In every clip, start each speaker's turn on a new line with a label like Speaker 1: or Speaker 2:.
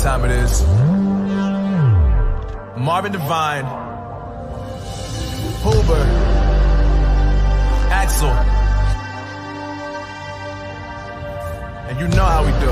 Speaker 1: time it is. Marvin Devine, Huber, Axel, and you know how we do.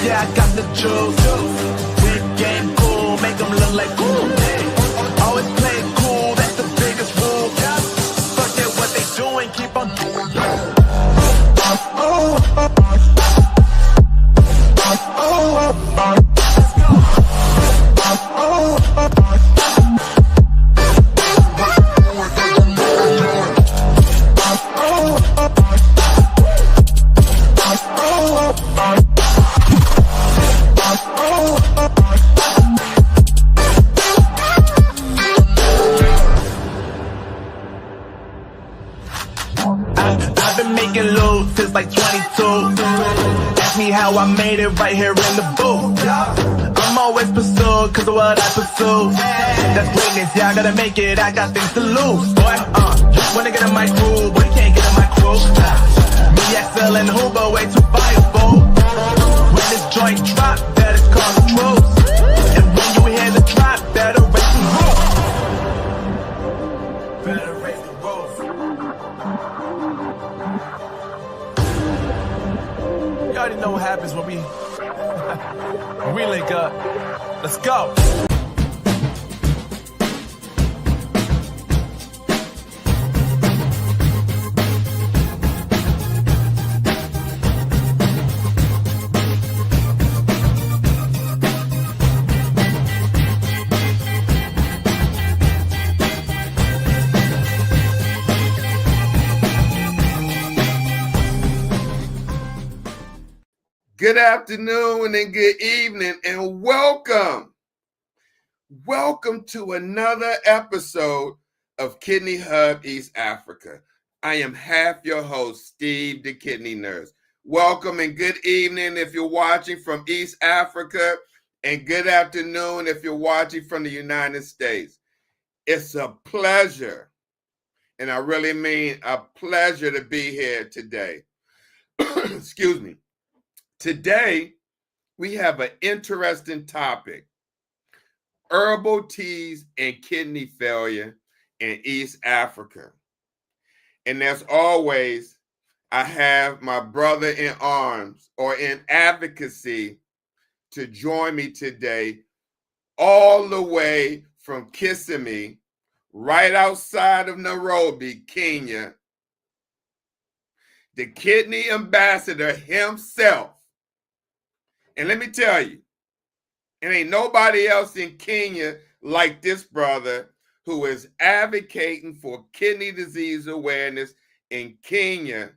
Speaker 1: Yeah, I got the juice. Big game cool, make them look like cool. Always play it cool, that's the biggest rule. Fuck it, what they doing, keep on doing. I've been making loot since like 22. Ask me how I made it right here in the booth. I'm always pursued cause of what I pursue. That's greatness, yeah, I gotta make it, I got things to lose. Boy, wanna get in my crew, but you can't get in my crew. Me, Axel, and Huber way too fireable. When this joint drop, better call the troops. And when you hear the drop, better raise the roof. Better raise the roof. You already know what happens when we link up. Let's go.
Speaker 2: Good afternoon and good evening and welcome. Welcome to another episode of Kidney Hub East Africa. I am half your host, Steve, the Kidney Nurse. Welcome and good evening if you're watching from East Africa, and good afternoon if you're watching from the United States. It's a pleasure, and I really mean a pleasure to be here today. Excuse me. Today, we have an interesting topic: herbal teas and kidney failure in East Africa. And as always, I have my brother in arms or in advocacy to join me today, all the way from Kissimmee, right outside of Nairobi, Kenya, the kidney ambassador himself. And let me tell you, it ain't nobody else in Kenya like this brother who is advocating for kidney disease awareness in Kenya,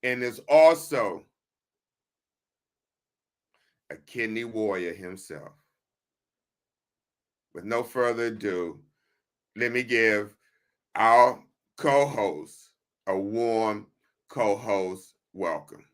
Speaker 2: and is also a kidney warrior himself. With no further ado, let me give our co-host a warm co-host welcome.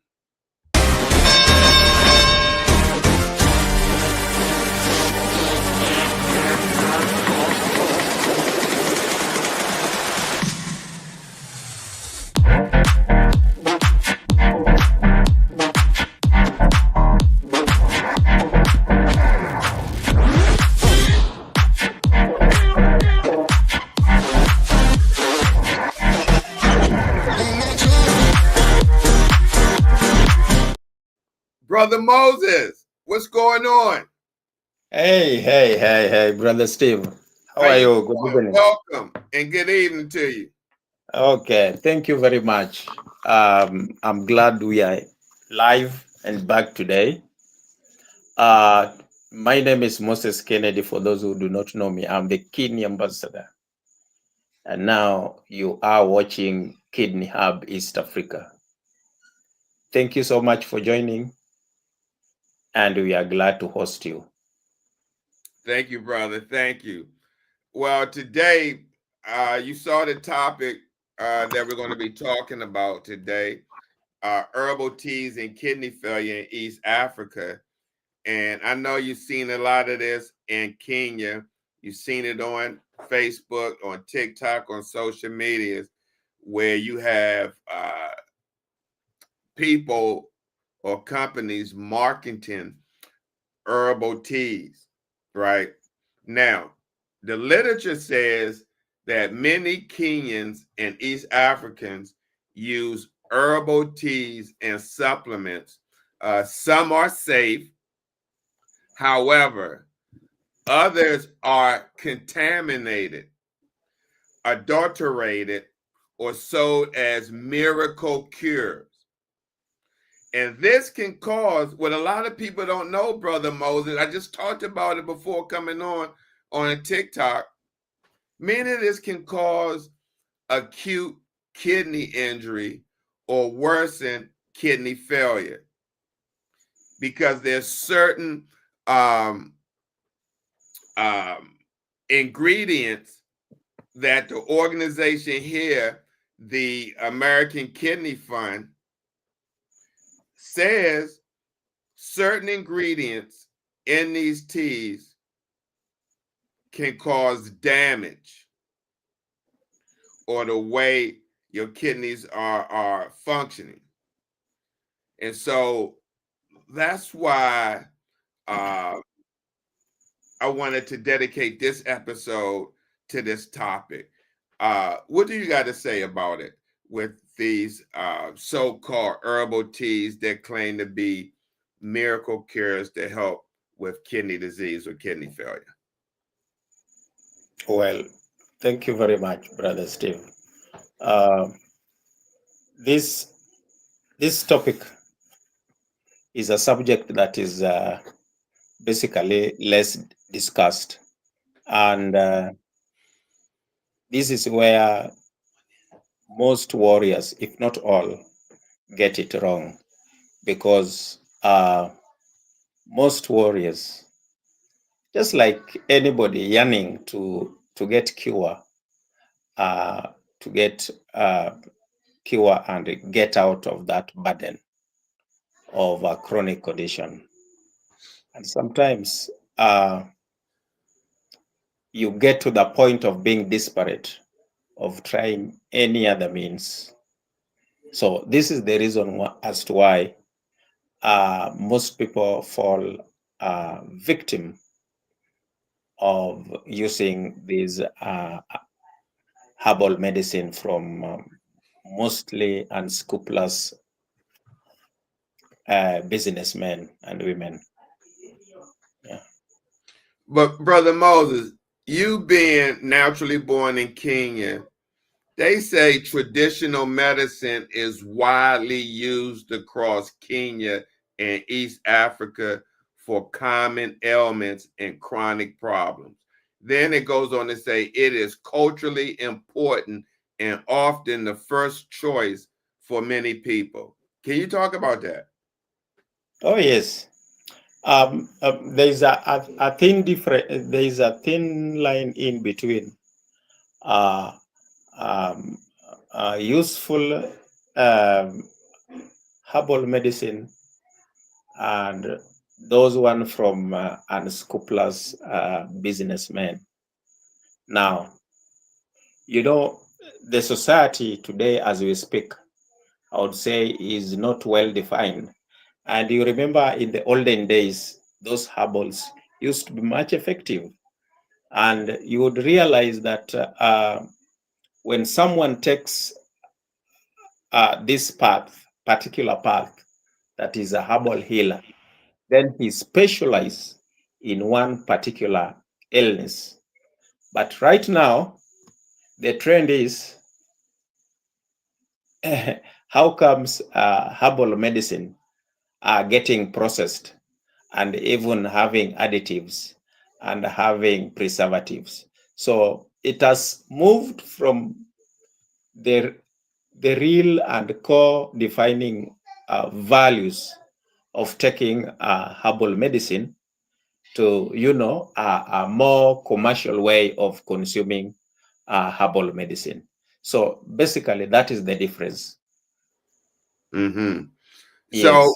Speaker 2: Brother Moses, what's going on?
Speaker 3: Hey, Brother Steve. How are you? Good evening.
Speaker 2: Welcome and good evening to you.
Speaker 3: Okay, thank you very much. I'm glad we are live and back today. My name is Moses Kennedy. For those who do not know me, I'm the Kidney Ambassador. And now you are watching Kidney Hub East Africa. Thank you so much for joining, and we are glad to host you.
Speaker 2: Thank you, brother. Thank you. Well, today, you saw the topic that we're going to be talking about today, herbal teas and kidney failure in East Africa. And I know you've seen a lot of this in Kenya. You've seen it on Facebook, on TikTok, on social medias, where you have people or companies marketing herbal teas, right? Now, the literature says that many Kenyans and East Africans use herbal teas and supplements. Some are safe. However, others are contaminated, adulterated, or sold as miracle cures. And this can cause what a lot of people don't know, Brother Moses. I just talked about it before coming on TikTok. Many of this can cause acute kidney injury or worsen kidney failure because there's certain ingredients that the organization here, the American Kidney Fund, says certain ingredients in these teas can cause damage or the way your kidneys are functioning. And so that's why I wanted to dedicate this episode to this topic. What do you got to say about it with these so-called herbal teas that claim to be miracle cures to help with kidney disease or kidney failure?
Speaker 3: Well, thank you very much, Brother Steve. Uh, this this topic is a subject that is basically less discussed, and this is where most warriors, if not all, get it wrong, because most warriors, just like anybody yearning to get cure, to get cure and get out of that burden of a chronic condition. And sometimes you get to the point of being desperate, of trying any other means. So this is the reason as to why most people fall victim of using these herbal medicine from mostly unscrupulous businessmen and women. Yeah.
Speaker 2: But Brother Moses, you being naturally born in Kenya, they say traditional medicine is widely used across Kenya and East Africa for common ailments and chronic problems. Then it goes on to say it is culturally important and often the first choice for many people. Can you talk about that?
Speaker 3: Oh yes. There's a thin different. There is a thin line in between uh, um, useful um, herbal medicine and those one from unscrupulous businessmen. Now, you know, the society today, as we speak, I would say, is not well defined. And you remember in the olden days, those herbals used to be much effective. And you would realize that when someone takes this path, particular path, that is a herbal healer, then he specializes in one particular illness. But right now, the trend is how comes herbal medicine are getting processed and even having additives and having preservatives. So it has moved from the real and core defining values of taking herbal medicine to, a more commercial way of consuming herbal medicine. So basically, that is the difference.
Speaker 2: Mm-hmm. So,
Speaker 3: Yes.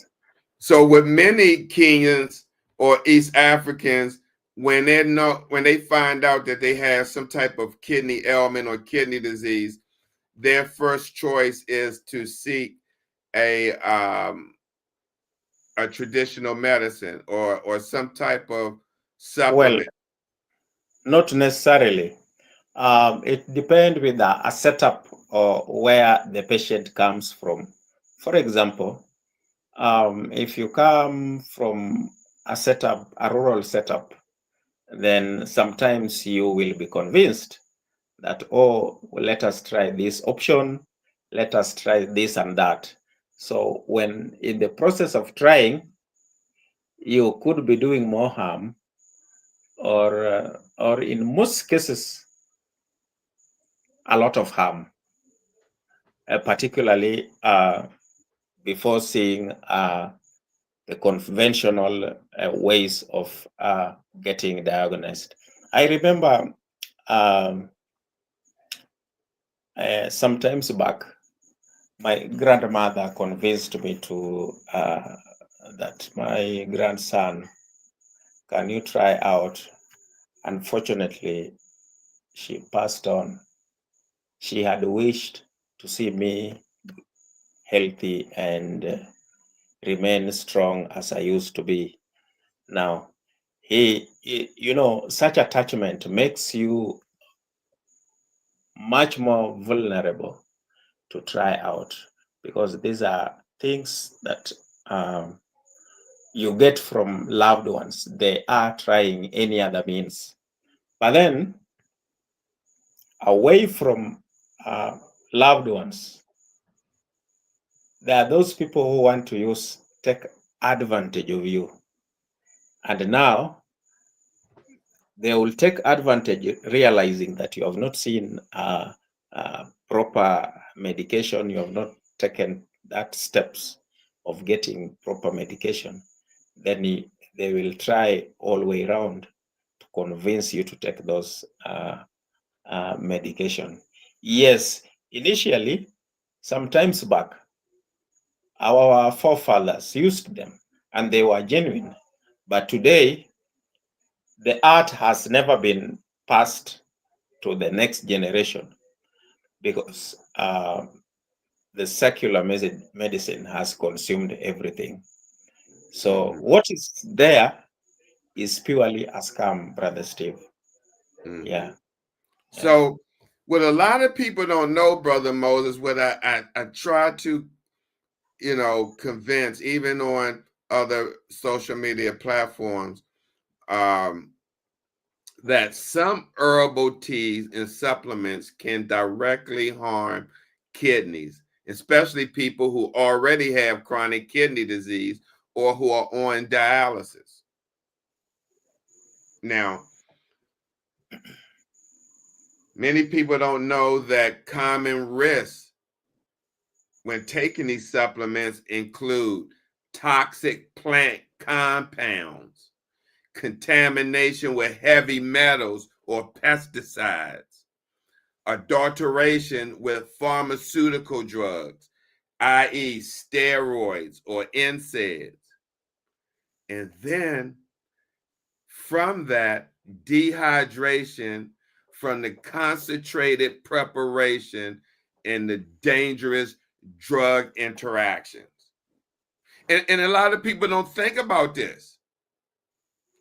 Speaker 2: so with many Kenyans or East Africans, when they find out that they have some type of kidney ailment or kidney disease, their first choice is to seek a traditional medicine or some type of
Speaker 3: Well,
Speaker 2: supplement.
Speaker 3: not necessarily. It depends with a setup or where the patient comes from. For example, if you come from a rural setup, then sometimes you will be convinced that, oh, let us try this option, let us try this and that. So when in the process of trying, you could be doing more harm, or in most cases, a lot of harm, particularly before seeing the conventional ways of getting diagnosed. I remember um, sometimes back, my grandmother convinced me to that my grandson, can you try out? Unfortunately, she passed on. She had wished to see me healthy and remain strong as I used to be. Now, such attachment makes you much more vulnerable to try out, because these are things that um, you get from loved ones. They are trying any other means. But then, away from loved ones, there are those people who want to take advantage of you. And now they will take advantage, realizing that you have not seen proper medication, you have not taken that steps of getting proper medication. Then they will try all the way around to convince you to take those medication. Yes, initially, sometimes back, our forefathers used them and they were genuine. But today, the art has never been passed to the next generation, because the secular medicine has consumed everything. So
Speaker 2: Mm-hmm.
Speaker 3: what is there is purely a scam, Brother Steve.
Speaker 2: Mm-hmm.
Speaker 3: Yeah, yeah.
Speaker 2: So, what a lot of people don't know, Brother Moses, what I try to, convince, even on other social media platforms, um, that some herbal teas and supplements can directly harm kidneys, especially people who already have chronic kidney disease or who are on dialysis. Now, many people don't know that common risks when taking these supplements include toxic plant compounds, contamination with heavy metals or pesticides, adulteration with pharmaceutical drugs, i.e., steroids or NSAIDs. And then from that, dehydration from the concentrated preparation and the dangerous drug interactions. And a lot of people don't think about this,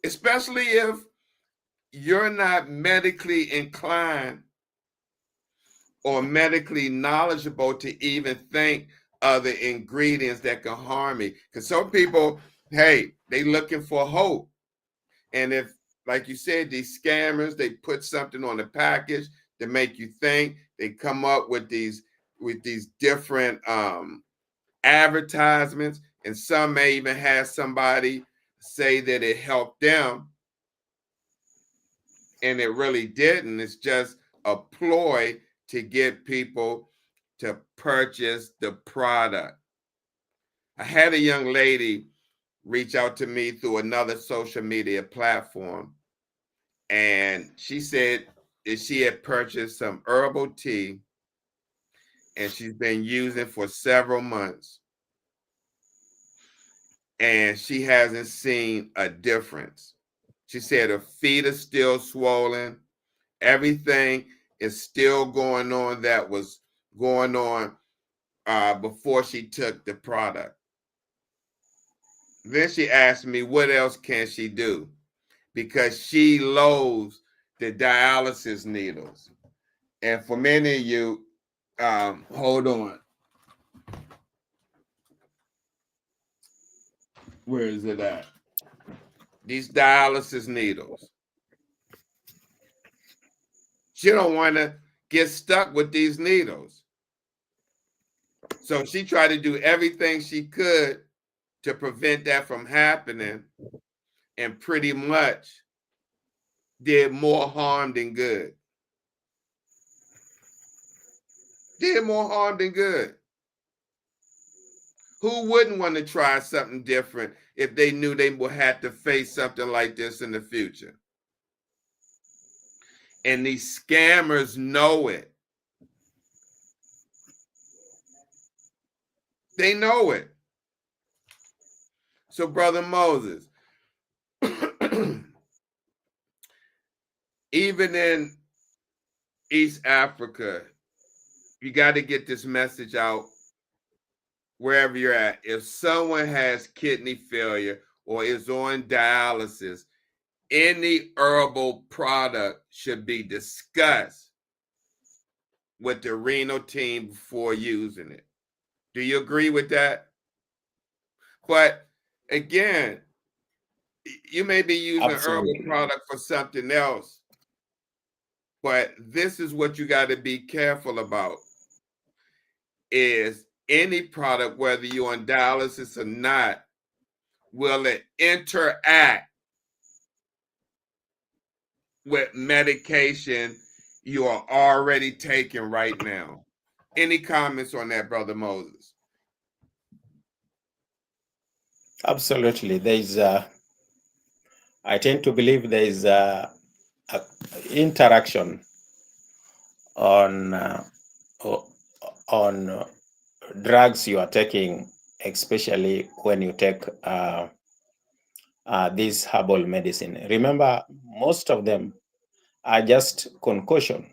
Speaker 2: especially if you're not medically inclined or medically knowledgeable to even think of the ingredients that can harm me. Because some people, hey, they looking for hope. And if, like you said, these scammers, they put something on the package to make you think. They come up with these different advertisements, and some may even have somebody say that it helped them, and it really didn't. It's just a ploy to get people to purchase the product. I had a young lady reach out to me through another social media platform, and she said that she had purchased some herbal tea and she's been using for several months, and she hasn't seen a difference. She said her feet are still swollen. Everything is still going on that was going on before she took the product. Then she asked me, what else can she do? Because she loathes the dialysis needles. And for many of you, hold on. Where is it at? These dialysis needles. She don't want to get stuck with these needles. So she tried to do everything she could to prevent that from happening, and pretty much did more harm than good. Did more harm than good. Who wouldn't want to try something different if they knew they would have to face something like this in the future? And these scammers know it. They know it. So, Brother Moses, even in East Africa, you got to get this message out wherever you're at. If someone has kidney failure or is on dialysis, any herbal product should be discussed with the renal team before using it. Do you agree with that? But again, you may be using an herbal product for something else, but this is what you got to be careful about, is any product, whether you're on dialysis or not, will it interact with medication you are already taking right now? Any comments on that, Brother Moses?
Speaker 3: Absolutely. I tend to believe there is a interaction on drugs you are taking, especially when you take this herbal medicine. Remember, most of them are just concoction.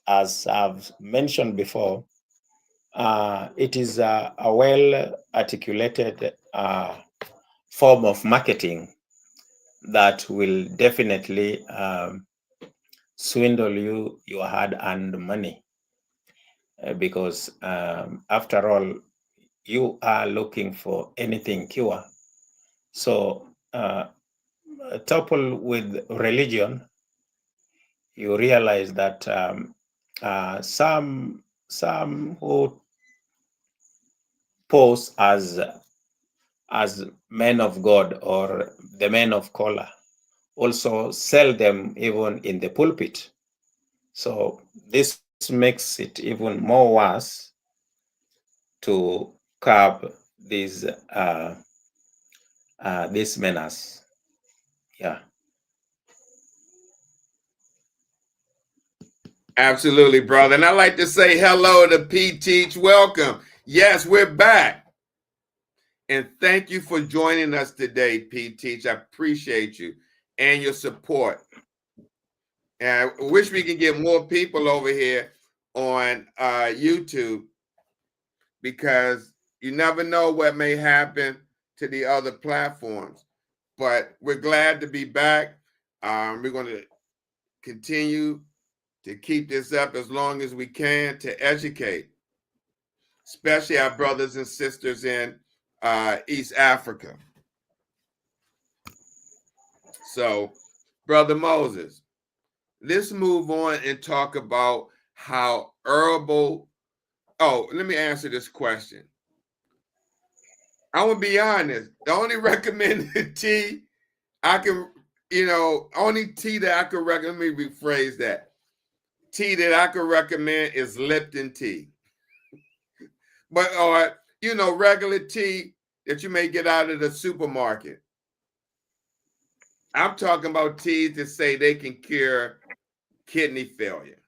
Speaker 3: As I've mentioned before, it is a well-articulated form of marketing that will definitely swindle you your hard-earned money, because after all, you are looking for anything cure. So coupled with religion, you realize that some who pose as men of God or the men of color also sell them even in the pulpit. So this makes it even more worse to curb these menace. Yeah.
Speaker 2: Absolutely, brother. And I'd like to say hello to P. Teach. Welcome. Yes, we're back. And thank you for joining us today, P. Teach. I appreciate you and your support. And I wish we could get more people over here on YouTube, because you never know what may happen to the other platforms. But we're glad to be back. We're going to continue to keep this up as long as we can to educate, especially our brothers and sisters in East Africa. So, Brother Moses, let's move on and talk about how herbal. Oh, let me answer this question. I want to be honest. The only recommended tea I can, only tea that I could recommend, let me rephrase that. Tea that I could recommend is Lipton tea. But, regular tea that you may get out of the supermarket. I'm talking about teas that say they can cure kidney failure.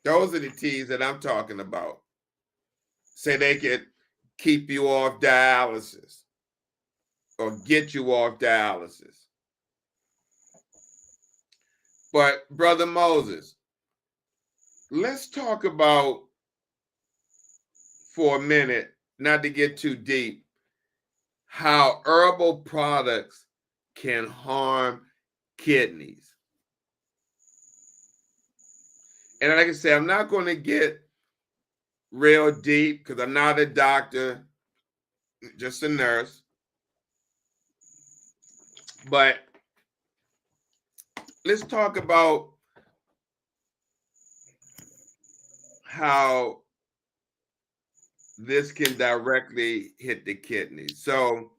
Speaker 2: Those are the teas that I'm talking about. say they could keep you off dialysis or get you off dialysis. But Brother Moses, let's talk about for a minute, not to get too deep, how herbal products can harm kidneys. And like I said, I'm not going to get real deep because I'm not a doctor, just a nurse. But let's talk about how this can directly hit the kidneys. So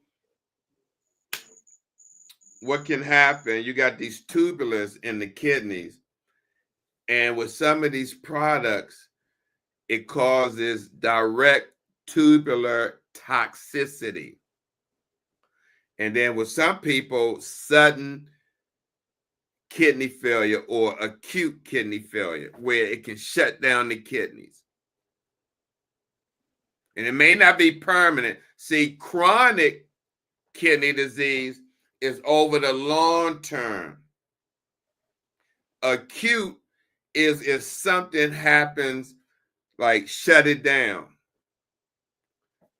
Speaker 2: what can happen, you got these tubulars in the kidneys, and with some of these products, it causes direct tubular toxicity. And then with some people, sudden kidney failure or acute kidney failure, where it can shut down the kidneys. And it may not be permanent. See, chronic kidney disease is over the long term. Acute is if something happens, like shut it down.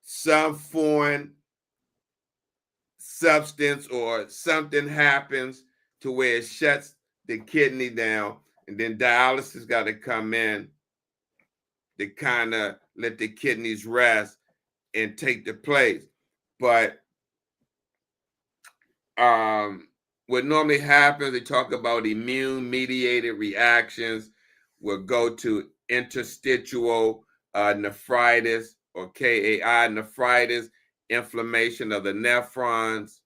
Speaker 2: Some foreign substance or something happens to where it shuts the kidney down, and then dialysis got to come in to kind of let the kidneys rest and take the place. But what normally happens, they talk about immune-mediated reactions, will go to interstitial nephritis or KAI nephritis, inflammation of the nephrons.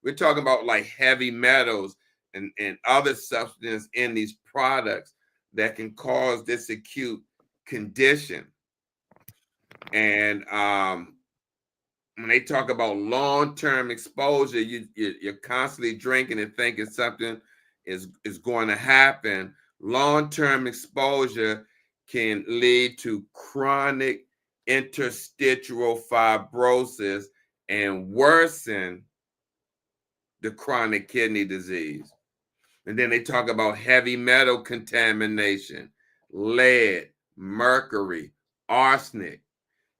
Speaker 2: We're talking about like heavy metals and other substances in these products that can cause this acute condition. And when they talk about long-term exposure, you're constantly drinking and thinking something is going to happen. Long-term exposure can lead to chronic interstitial fibrosis and worsen the chronic kidney disease. And then they talk about heavy metal contamination, lead, mercury, arsenic,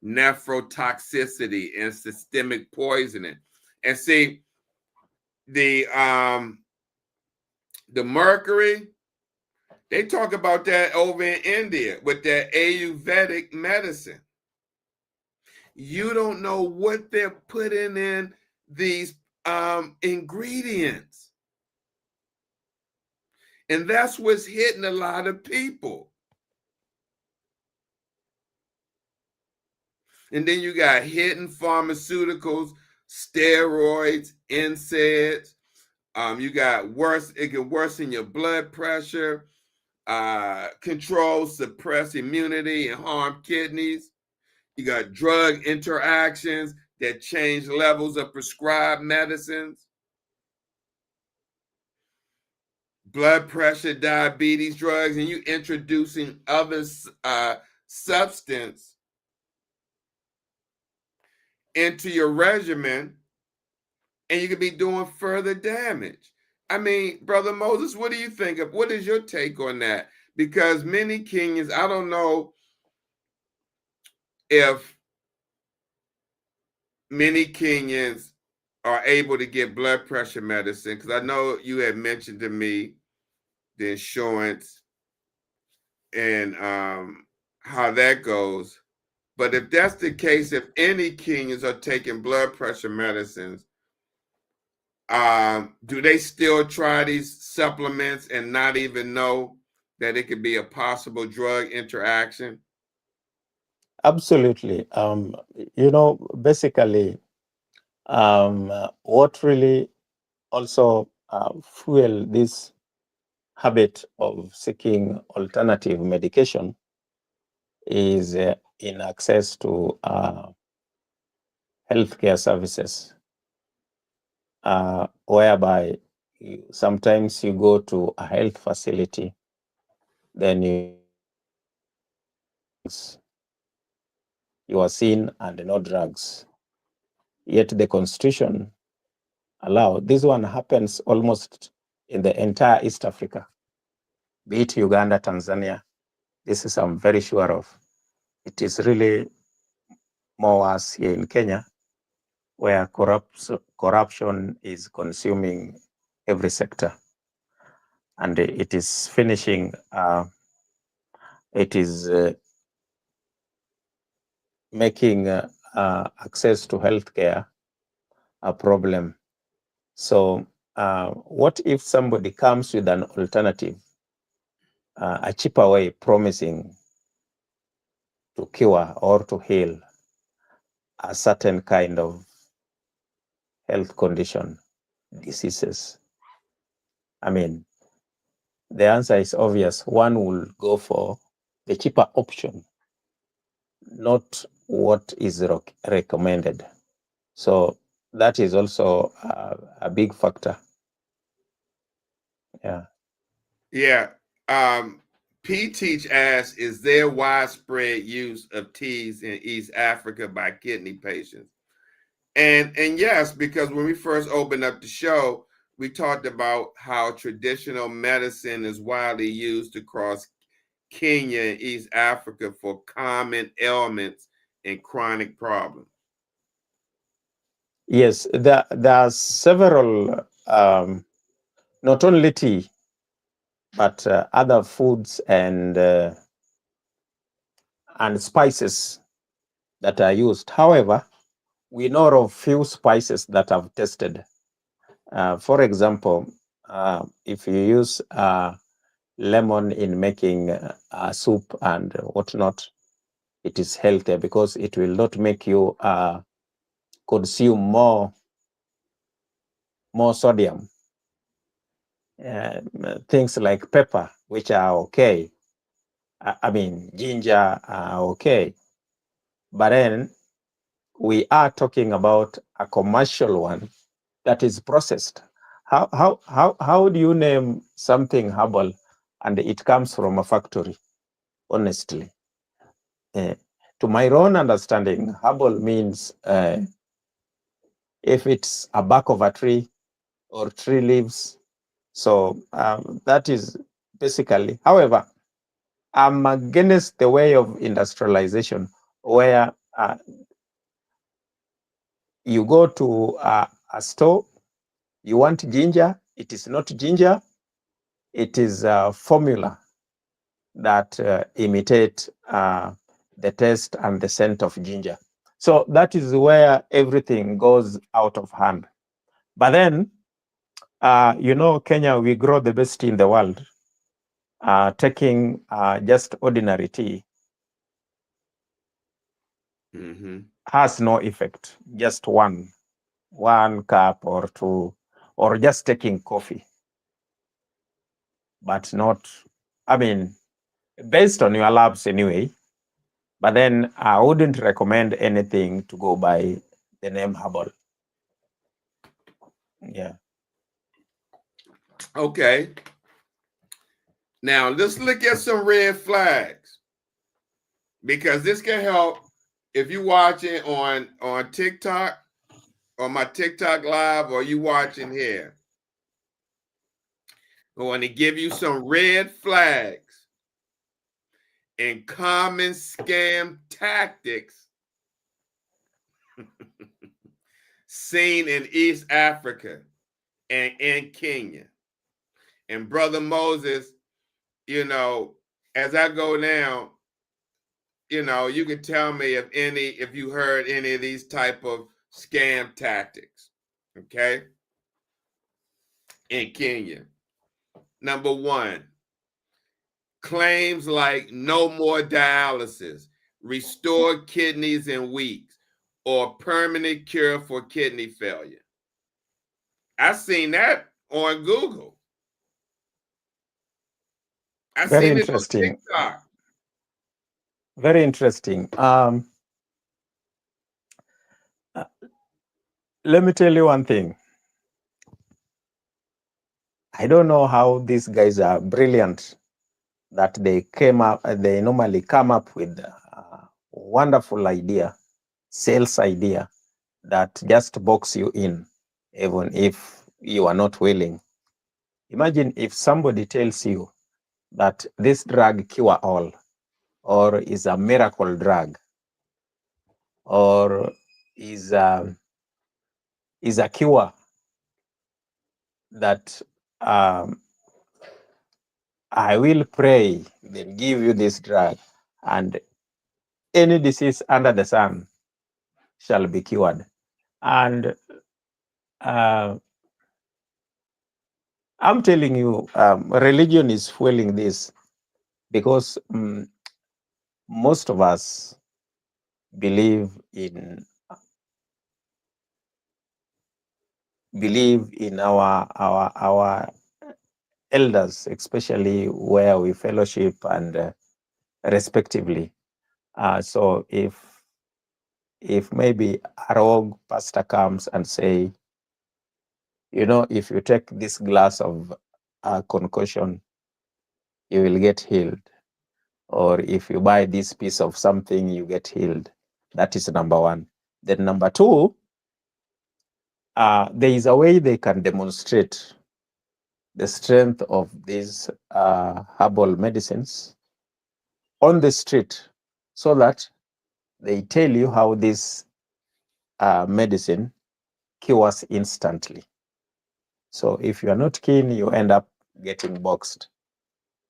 Speaker 2: nephrotoxicity, and systemic poisoning. And see, the mercury, they talk about that over in India with that Ayurvedic medicine. You don't know what they're putting in these ingredients. And that's what's hitting a lot of people. And then you got hidden pharmaceuticals, steroids, NSAIDs. You got worse, it can worsen your blood pressure, control, suppress immunity, and harm kidneys. You got drug interactions that change levels of prescribed medicines. Blood pressure, diabetes drugs, and you introducing other substance into your regimen, and you could be doing further damage. I mean, Brother Moses, what do you think of? What is your take on that? Because many Kenyans, I don't know if many Kenyans are able to get blood pressure medicine, because I know you had mentioned to me the insurance and how that goes. But if that's the case, if any Kenyans are taking blood pressure medicines, do they still try these supplements and not even know that it could be a possible drug interaction?
Speaker 3: Absolutely. Basically, what really also fuel this habit of seeking alternative medication is in access to healthcare services, whereby sometimes you go to a health facility, then you you are seen, and no drugs. Yet the Constitution allow this one happens almost in the entire East Africa, be it Uganda, Tanzania. This is I'm very sure of. It is really more worse here in Kenya, where corruption is consuming every sector, and it is finishing. It is making access to healthcare a problem. So, what if somebody comes with an alternative, a cheaper way, promising to cure or to heal a certain kind of health condition, diseases? I mean, the answer is obvious. One will go for the cheaper option, not what is recommended. So that is also a big factor. Yeah.
Speaker 2: Yeah. P Teach asks, is there widespread use of teas in East Africa by kidney patients? And yes, because when we first opened up the show, we talked about how traditional medicine is widely used across Kenya and East Africa for common ailments and chronic problems.
Speaker 3: Yes, there are several, not only tea, but other foods and spices that are used. However, we know of few spices that I've tested. For example, if you use lemon in making soup and whatnot, it is healthier because it will not make you consume more sodium. Things like pepper, which are okay. I mean, ginger are okay. But then we are talking about a commercial one that is processed. How do you name something herbal and it comes from a factory? Honestly, to my own understanding, herbal means if it's a bark of a tree or tree leaves. So that is basically. However, I'm against the way of industrialization where you go to a store, you want ginger, it is not ginger, it is a formula that imitate the taste and the scent of ginger. So that is where everything goes out of hand. But then, Kenya, we grow the best tea in the world. Taking just ordinary tea has no effect. Just one cup or two, or just taking coffee. But not, I mean, based on your labs anyway. But then I wouldn't recommend anything to go by the name Herbal. Yeah.
Speaker 2: Okay. Now let's look at some red flags, because this can help if you watching on TikTok, or my TikTok live, or you watching here. I want to give you some red flags and common scam tactics seen in East Africa and in Kenya. And Brother Moses, as I go down, you can tell me if you heard any of these type of scam tactics, okay? In Kenya. Number one, claims like no more dialysis, restored kidneys in weeks, or permanent cure for kidney failure. I seen that on Google. I
Speaker 3: Very
Speaker 2: seen it on
Speaker 3: interesting.
Speaker 2: TikTok.
Speaker 3: Very interesting. Let me tell you one thing. I don't know how these guys are brilliant that they normally come up with wonderful idea, sales idea that just box you in, even if you are not willing. Imagine if somebody tells you that this drug cure all, or is a miracle drug, or is a cure that I will pray, then give you this drug, and any disease under the sun shall be cured. And I'm telling you, religion is fueling this, because most of us believe in our elders, especially where we fellowship and respectively. So if maybe a rogue pastor comes and say, if you take this glass of concoction, you will get healed, or if you buy this piece of something, you get healed. That is number one. Then number two, there is a way they can demonstrate the strength of these herbal medicines on the street, so that they tell you how this medicine cures instantly. So if you are not keen, you end up getting boxed.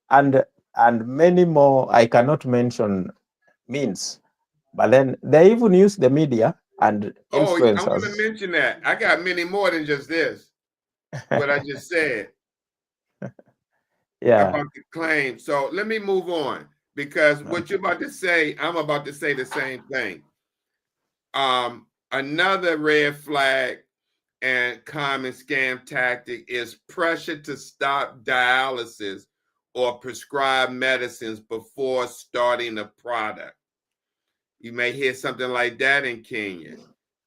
Speaker 3: And many more, I cannot mention means, but then they even use the media and influencers.
Speaker 2: I'm going to mention that. I got many more than just this, what I just said.
Speaker 3: Yeah.
Speaker 2: About the claim. So let me move on, because what you're about to say, I'm about to say the same thing. Another red flag and common scam tactic is pressure to stop dialysis or prescribe medicines before starting a product. You may hear something like that in Kenya.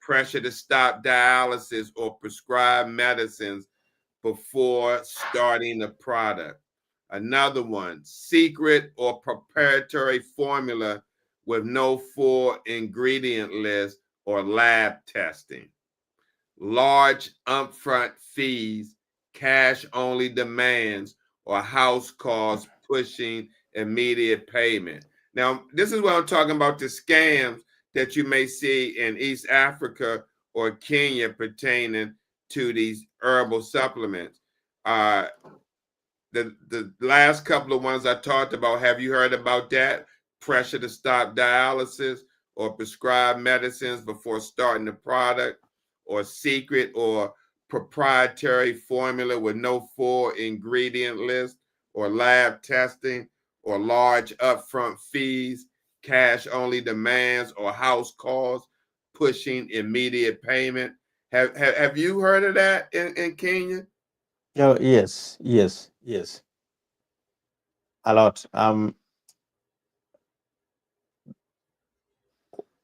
Speaker 2: Pressure to stop dialysis or prescribe medicines before starting a product. Another one, secret or proprietary formula with no full ingredient list or lab testing. Large upfront fees, cash only demands, or house calls pushing immediate payment. Now, this is what I'm talking about, the scams that you may see in East Africa or Kenya pertaining to these herbal supplements. The last couple of ones I talked about, have you heard about that? Pressure to stop dialysis or prescribe medicines before starting the product, or secret or proprietary formula with no full ingredient list or lab testing, or large upfront fees, cash only demands, or house calls pushing immediate payment. Have you heard of that in Kenya?
Speaker 3: Oh, yes. A lot.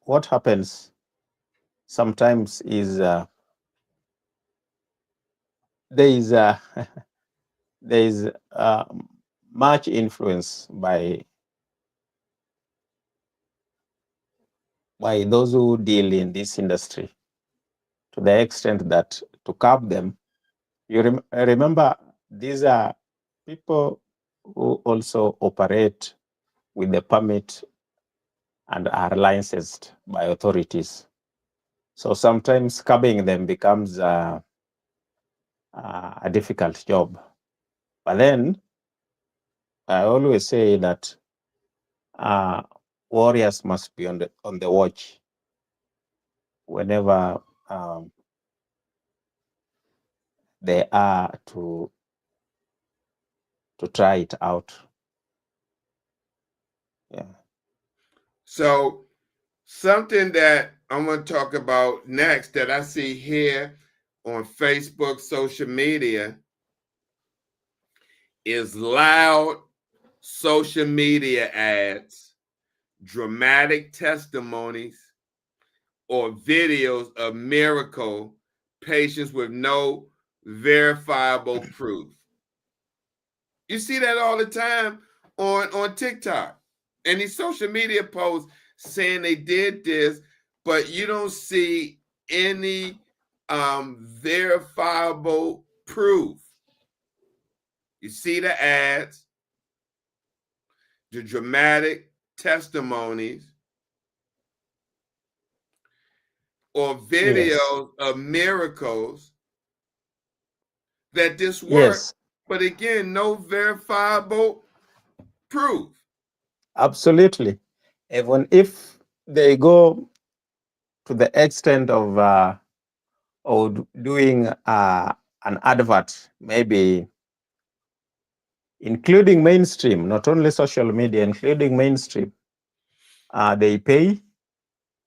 Speaker 3: What happens sometimes is there is there is much influence by those who deal in this industry, to the extent that to curb them, you remember, these are people who also operate with the permit and are licensed by authorities. So sometimes curbing them becomes a difficult job. But then I always say that warriors must be on the watch whenever they are to try it out. Yeah.
Speaker 2: So something that I'm going to talk about next that I see here on Facebook, social media, is loud social media ads, dramatic testimonies, or videos of miracle patients with no verifiable proof. You see that all the time on TikTok and these social media posts. saying they did this, but you don't see any verifiable proof. You see the ads, the dramatic testimonies, or videos
Speaker 3: Yes.
Speaker 2: of miracles that this works,
Speaker 3: Yes.
Speaker 2: but again, no verifiable proof.
Speaker 3: Absolutely. Even if they go to the extent of doing an advert, maybe including mainstream, not only social media, including mainstream, they pay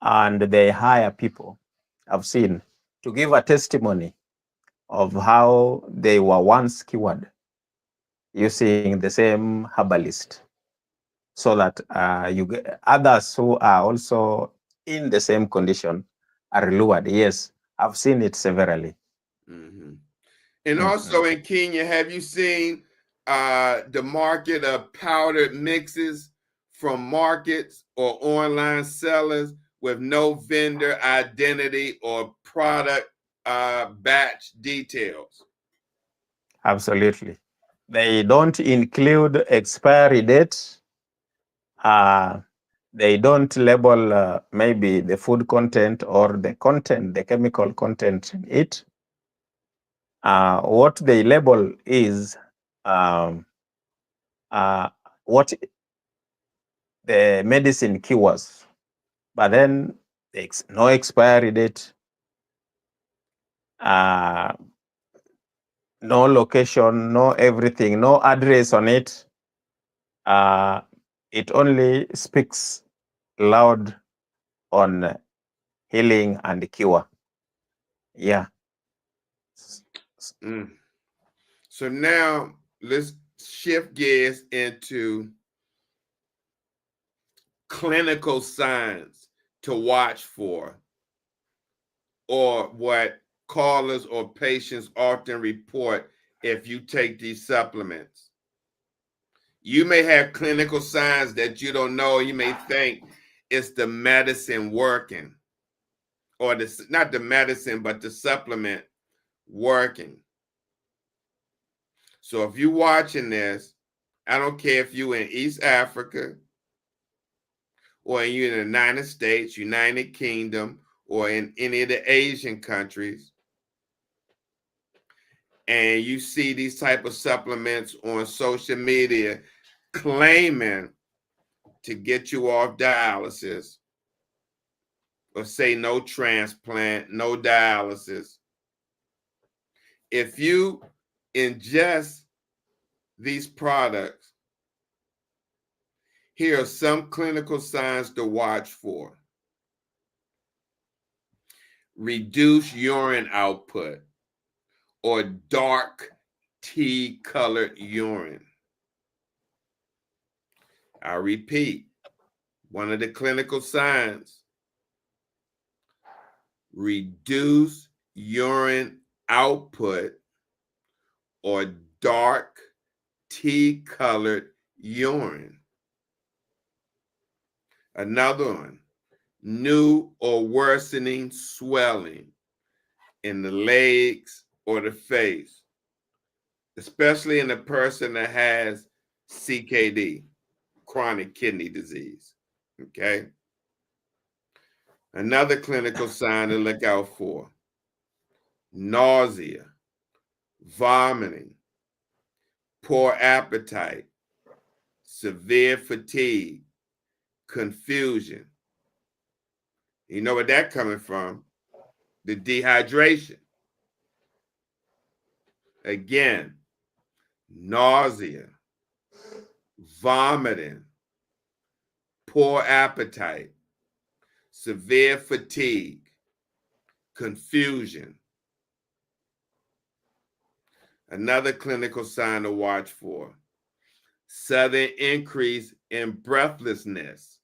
Speaker 3: and they hire people, I've seen, to give a testimony of how they were once cured using the same herbalist, so that you get others who are also in the same condition are lured. Yes, I've seen it severally.
Speaker 2: Mm-hmm. And also
Speaker 3: Mhm.
Speaker 2: in Kenya, have you seen the market of powdered mixes from markets or online sellers with no vendor identity or product batch details?
Speaker 3: Absolutely. They don't include expiry date. Uh, they don't label maybe the food content or the content, the chemical content in it. What they label is um, uh, what the medicine cures, but then no expiry date, uh, no location, no everything, no address on it. Uh, it only speaks loud on healing and cure. Yeah.
Speaker 2: Mm. So now let's shift gears into clinical signs to watch for, or what callers or patients often report if you take these supplements. You may have clinical signs that you don't know. You may think it's the medicine working, or not the medicine, but the supplement working. So if you're watching this, I don't care if you're in East Africa or you're in the United States, United Kingdom, or in any of the Asian countries, and you see these type of supplements on social media claiming to get you off dialysis, or say no transplant, no dialysis. If you ingest these products, here are some clinical signs to watch for. Reduced urine output or dark tea-colored urine. I repeat, one of the clinical signs: reduced urine output or dark tea-colored urine. Another one: new or worsening swelling in the legs or the face, especially in a person that has CKD, chronic kidney disease. Okay. Another clinical sign to look out for: nausea, vomiting, poor appetite, severe fatigue, confusion. You know where that coming from? The dehydration. Again, nausea, vomiting, poor appetite, severe fatigue, confusion. Another clinical sign to watch for: sudden increase in breathlessness,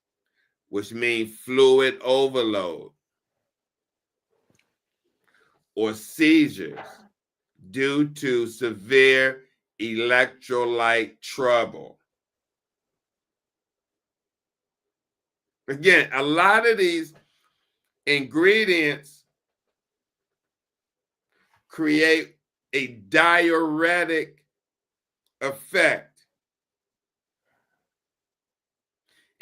Speaker 2: which means fluid overload, or seizures due to severe electrolyte trouble. Again, a lot of these ingredients create a diuretic effect.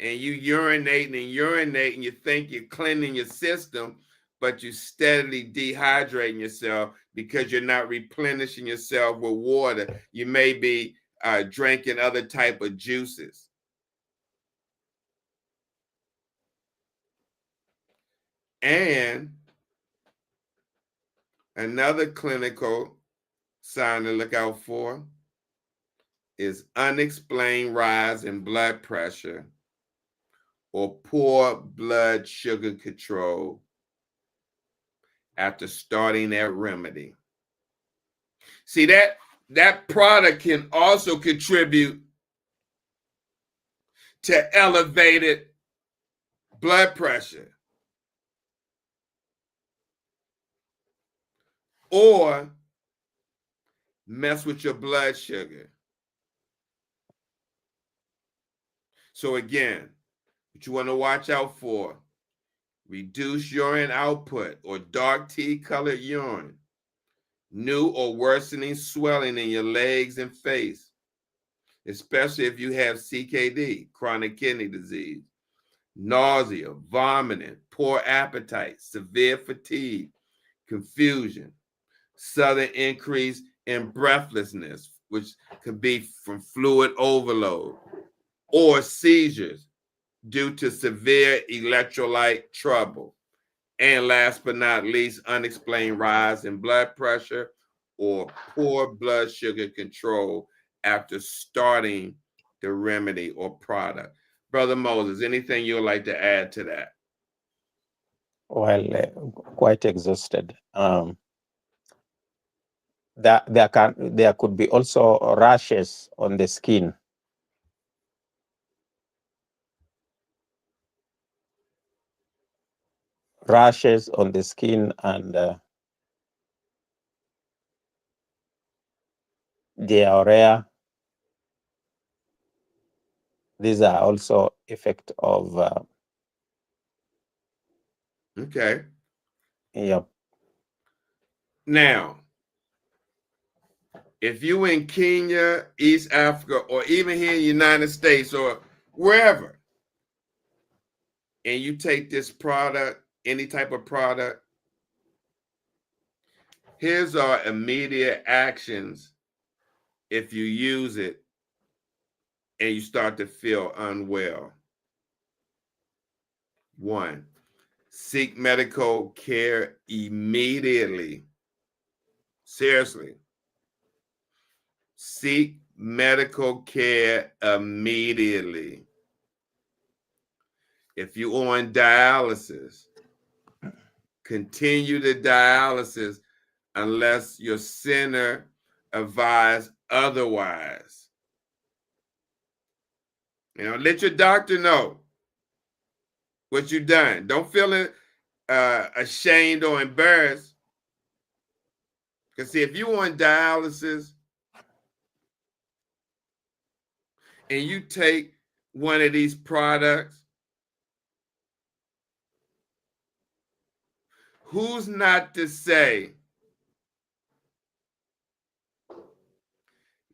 Speaker 2: And you urinate and urinate and you think you're cleaning your system, but you're steadily dehydrating yourself because you're not replenishing yourself with water. You may be drinking other type of juices. And another clinical sign to look out for is unexplained rise in blood pressure or poor blood sugar control after starting that remedy. See, that product can also contribute to elevated blood pressure or mess with your blood sugar. So again, what you want to watch out for: reduced urine output or dark tea colored urine, new or worsening swelling in your legs and face, especially if you have CKD, chronic kidney disease, nausea, vomiting, poor appetite, severe fatigue, confusion, sudden increase in breathlessness, which could be from fluid overload, or seizures due to severe electrolyte trouble. And last but not least, unexplained rise in blood pressure or poor blood sugar control after starting the remedy or product. Brother Moses, anything you would like to add to that?
Speaker 3: Well, quite exhausted. There could be also rashes on the skin. Rashes on the skin and diarrhea. These are also effect of.
Speaker 2: Okay.
Speaker 3: Yep.
Speaker 2: Now, if you in Kenya, East Africa, or even here in the United States or wherever, and you take this product, any type of product, here's our immediate actions if you use it and you start to feel unwell. 1, seek medical care immediately. Seriously. Seek medical care immediately. If you're on dialysis, continue the dialysis unless your center advise otherwise. Let your doctor know what you've done. Don't feel ashamed or embarrassed. Because see, if you're on dialysis and you take one of these products, who's not to say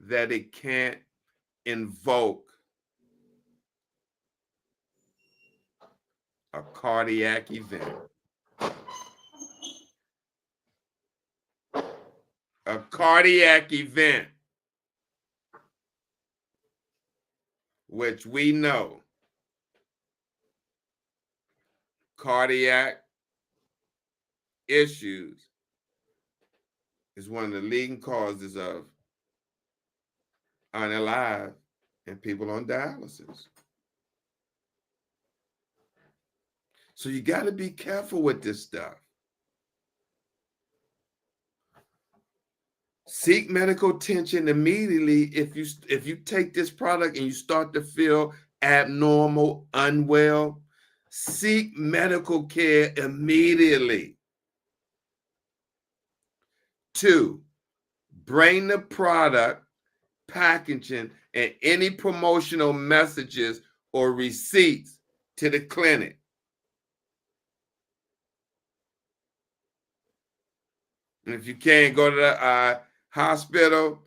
Speaker 2: that it can't invoke a cardiac event? A cardiac event, which we know cardiac issues is one of the leading causes of unalive and people on dialysis. So you got to be careful with this stuff. Seek medical attention immediately if you take this product and you start to feel abnormal, unwell. Seek medical care immediately. 2, bring the product, packaging, and any promotional messages or receipts to the clinic. And if you can't go to the hospital,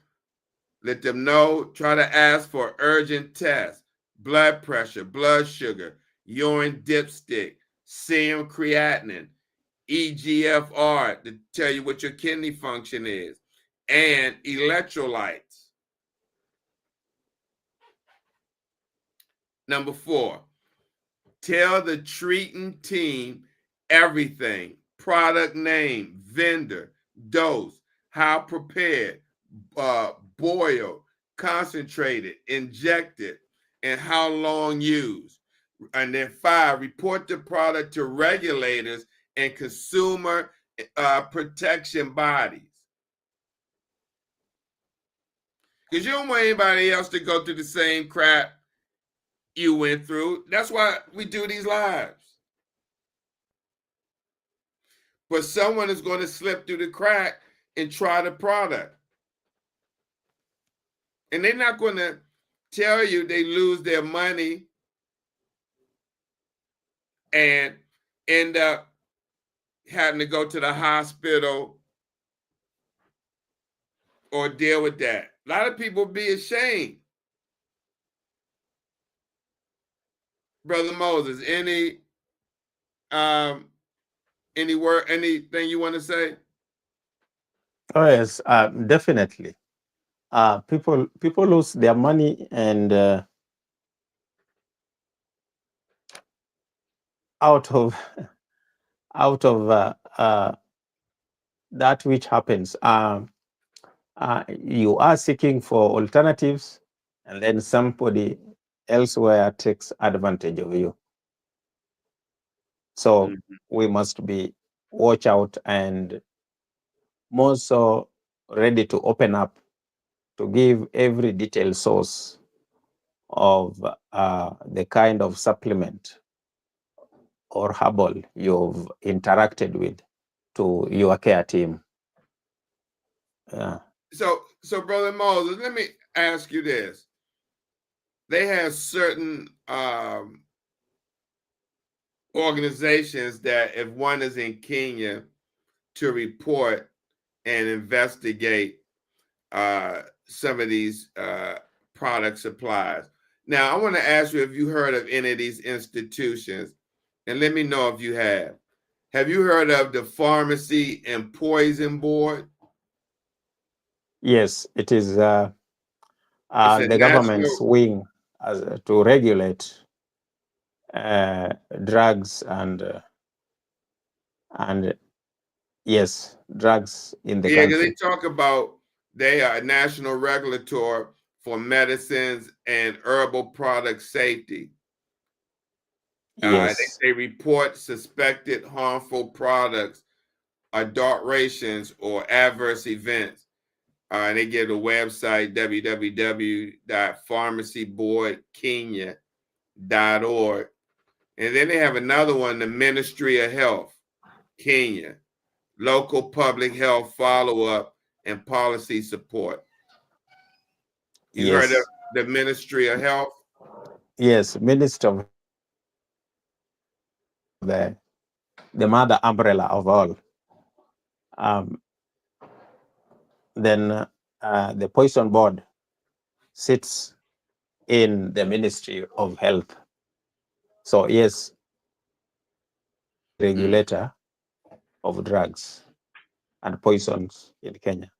Speaker 2: let them know. Try to ask for urgent tests, blood pressure, blood sugar, urine dipstick, serum creatinine, EGFR to tell you what your kidney function is, and electrolytes. Number 4, tell the treating team everything: product name, vendor, dose, how prepared, boiled, concentrated, injected, and how long used. And then 5, report the product to regulators and consumer protection bodies. Because you don't want anybody else to go through the same crap you went through. That's why we do these lives. But someone is going to slip through the crack and try the product. And they're not going to tell you they lose their money and end up having to go to the hospital or deal with that. A lot of people be ashamed. Brother Moses, any word, anything you want to say?
Speaker 3: Oh yes, definitely. People lose their money, and out of that which happens, you are seeking for alternatives, and then somebody elsewhere takes advantage of you. So we must be watch out and more so ready to open up to give every detailed source of the kind of supplement or herbal you've interacted with to your care team.
Speaker 2: So Brother Moses, let me ask you this. They have certain organizations that if one is in Kenya to report and investigate some of these product supplies. Now, I want to ask you if you heard of any of these institutions, and let me know if you have. Have you heard of the Pharmacy and Poison Board?
Speaker 3: Yes, it is the government's wing to regulate drugs and yes, drugs in the country.
Speaker 2: Yeah, they talk about they are a national regulator for medicines and herbal product safety.
Speaker 3: Yes.
Speaker 2: They report suspected harmful products, adulterations, or adverse events. And they give the website www.pharmacyboardkenya.org. And then they have another one, the Ministry of Health, Kenya, local public health follow-up and policy support. You heard of the Ministry of Health?
Speaker 3: Yes, Minister of the mother umbrella of all. Then the Poison Board sits in the Ministry of Health. So yes, regulator of drugs and poisons in Kenya.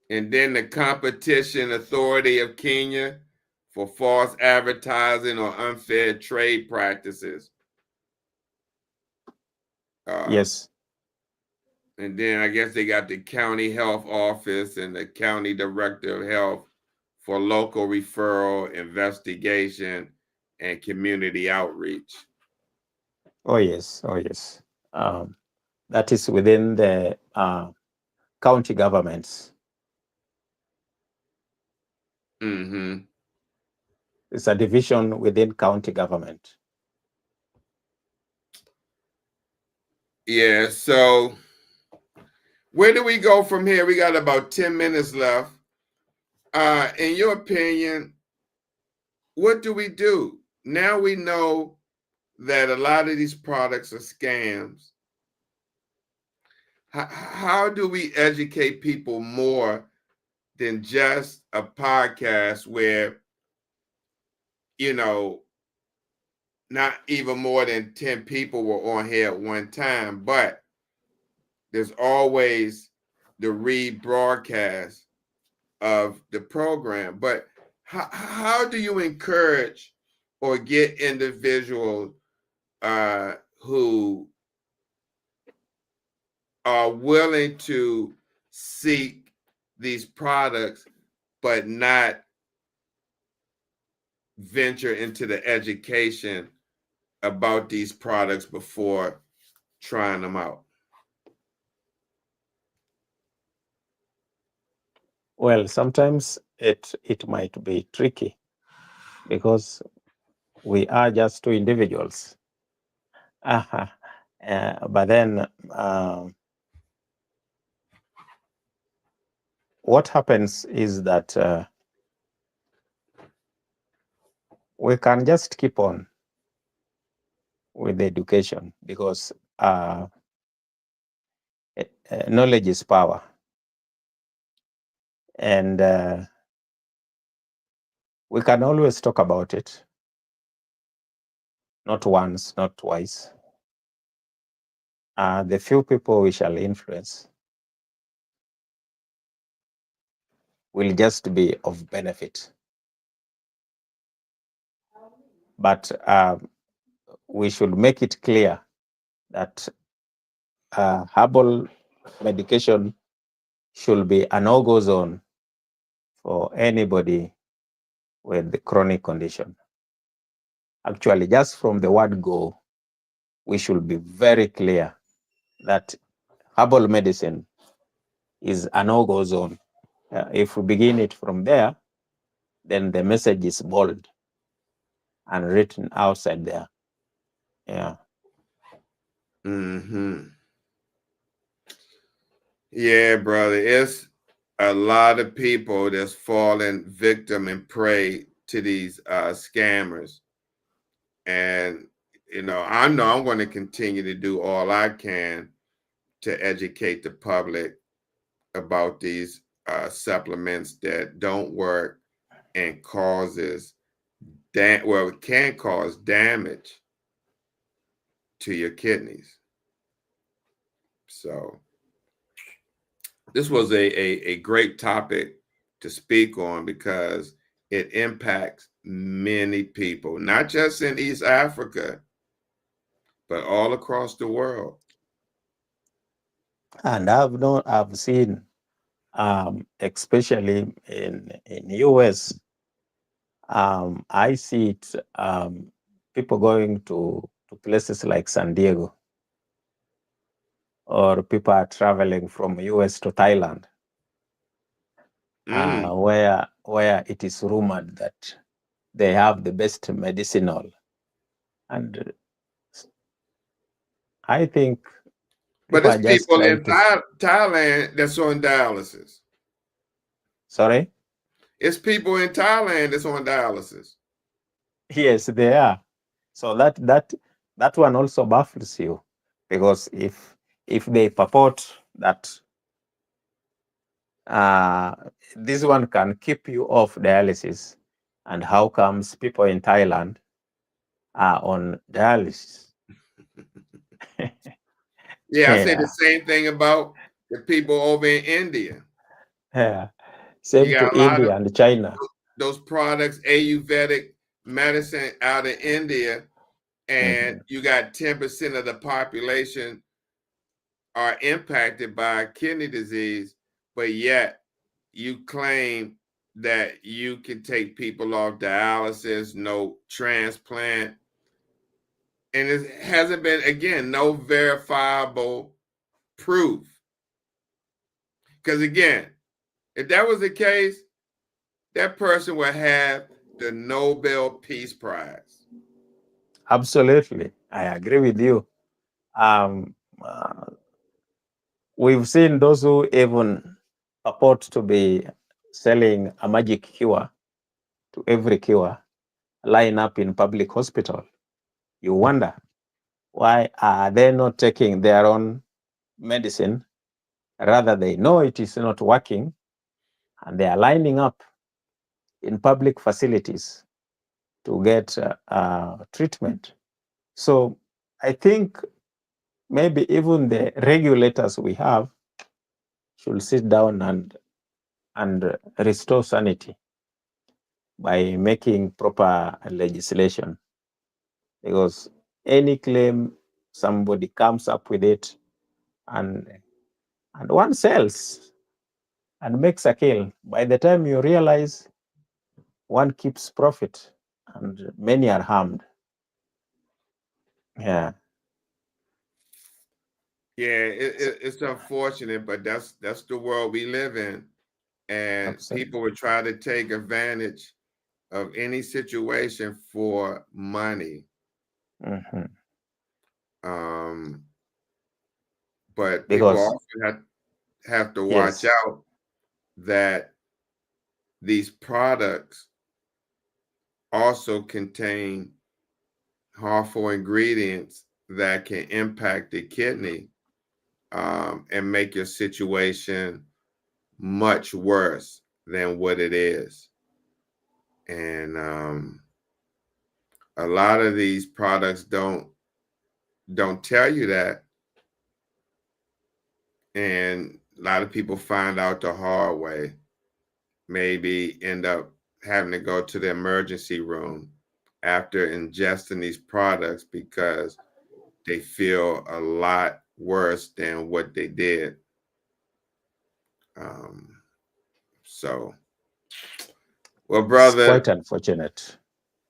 Speaker 2: And then the Competition Authority of Kenya for false advertising or unfair trade practices.
Speaker 3: Yes.
Speaker 2: And then I guess they got the County Health Office and the County Director of Health for local referral, investigation, and community outreach.
Speaker 3: Oh, yes. Oh, yes. That is within the county governments.
Speaker 2: Mm-hmm.
Speaker 3: It's a division within county government.
Speaker 2: Yeah, so where do we go from here? We got about 10 minutes left. In your opinion, what do we do now we know that a lot of these products are scams. How do we educate people more than just a podcast where, you know, not even more than 10 people were on here at one time, but there's always the rebroadcast of the program. But how do you encourage or get individuals who are willing to seek these products but not venture into the education about these products before trying them out?
Speaker 3: Well, sometimes it might be tricky because we are just two individuals. But then what happens is that we can just keep on with the education because knowledge is power. And we can always talk about it, not once, not twice. The few people we shall influence will just be of benefit. But we should make it clear that herbal medication should be a no-go zone for anybody with the chronic condition. Actually, just from the word go, we should be very clear that herbal medicine is a no-go zone. If we begin it from there, then the message is bold and written outside there. Yeah.
Speaker 2: Mm-hmm. Yeah, brother. It's a lot of people that's falling victim and prey to these scammers. And, I know I'm going to continue to do all I can to educate the public about these supplements that don't work and it can cause damage to your kidneys. So this was a great topic to speak on because it impacts many people, not just in East Africa, but all across the world.
Speaker 3: And I've seen, especially in US, I see it, people going to places like San Diego, or people are traveling from US to Thailand, where it is rumored that they have the best medicinal. And I think
Speaker 2: But
Speaker 3: people
Speaker 2: it's
Speaker 3: are just
Speaker 2: people
Speaker 3: trying
Speaker 2: in
Speaker 3: to...
Speaker 2: Thailand that's on dialysis.
Speaker 3: Sorry?
Speaker 2: It's people in Thailand that's on dialysis.
Speaker 3: Yes, they are. So that one also baffles you, because if they purport that this one can keep you off dialysis, and how comes people in Thailand are on dialysis?
Speaker 2: Yeah, I say
Speaker 3: Yeah,
Speaker 2: the same thing about the people over in India.
Speaker 3: yeah.
Speaker 2: You
Speaker 3: Same to
Speaker 2: got a lot of
Speaker 3: India and China.
Speaker 2: those products, Ayurvedic medicine out of India, and you got 10% of the population are impacted by kidney disease, but yet you claim that you can take people off dialysis, no transplant. And it hasn't been, again, no verifiable proof. Because again, if that was the case, that person would have the Nobel Peace Prize.
Speaker 3: Absolutely, I agree with you. Um, we've seen those who even purport to be selling a magic cure to every cure, line up in public hospital. You wonder, why are they not taking their own medicine? Rather, they know it is not working, and they are lining up in public facilities to get treatment. So I think maybe even the regulators we have should sit down and restore sanity by making proper legislation. Because any claim somebody comes up with it and one sells and makes a kill, by the time you realize, one keeps profit and many are harmed. Yeah.
Speaker 2: Yeah, it's unfortunate, but that's the world we live in, and
Speaker 3: Absolutely.
Speaker 2: people would try to take advantage of any situation for money.
Speaker 3: Mm-hmm.
Speaker 2: But people
Speaker 3: Because
Speaker 2: also have to watch
Speaker 3: yes,
Speaker 2: out that these products also contain harmful ingredients that can impact the kidney, and make your situation much worse than what it is. And a lot of these products don't tell you that, and a lot of people find out the hard way. Maybe end up having to go to the emergency room after ingesting these products because they feel a lot worse than what they did. So, well,
Speaker 3: it's
Speaker 2: brother,
Speaker 3: quite unfortunate.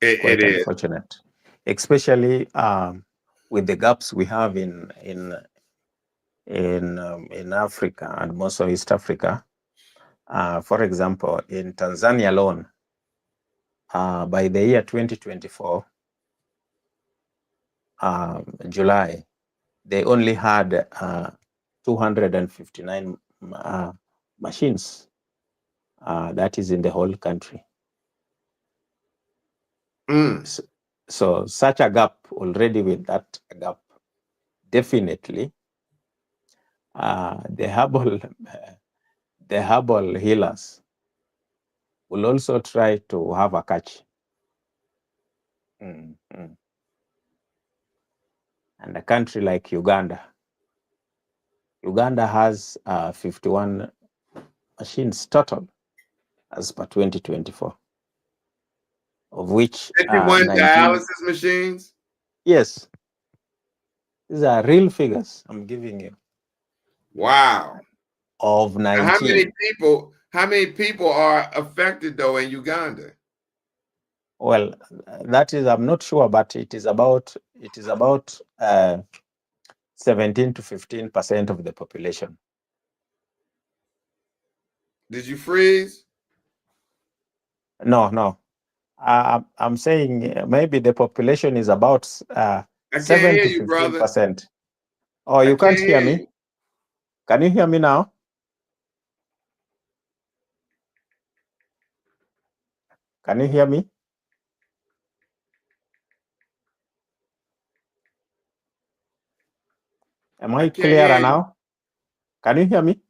Speaker 3: It's
Speaker 2: it
Speaker 3: quite
Speaker 2: is.
Speaker 3: unfortunate, especially with the gaps we have in Africa and most of East Africa. For example, in Tanzania alone, by the year 2024, July, they only had 259 machines. That is in the whole country. So such a gap, already with that gap, definitely the herbal healers will also try to have a catch. Mm-hmm. And a country like Uganda has 51 machines total as per 2024, of which
Speaker 2: 51
Speaker 3: 19.
Speaker 2: dialysis machines.
Speaker 3: Yes, these are real figures I'm giving you.
Speaker 2: Wow.
Speaker 3: Of
Speaker 2: Now,
Speaker 3: 19.
Speaker 2: how many people are affected though in Uganda?
Speaker 3: Well, that is, I'm not sure, but it is about 17 to 15% of the population.
Speaker 2: Did you freeze?
Speaker 3: No. I'm saying maybe the population is about
Speaker 2: I can't
Speaker 3: 7
Speaker 2: hear
Speaker 3: to
Speaker 2: you, brother.
Speaker 3: 15%. Oh,
Speaker 2: I
Speaker 3: you
Speaker 2: can't
Speaker 3: can't hear me?
Speaker 2: you.
Speaker 3: Can you hear me now? Can you hear me? Am I
Speaker 2: can't hear
Speaker 3: clearer
Speaker 2: you.
Speaker 3: now? Can you hear me?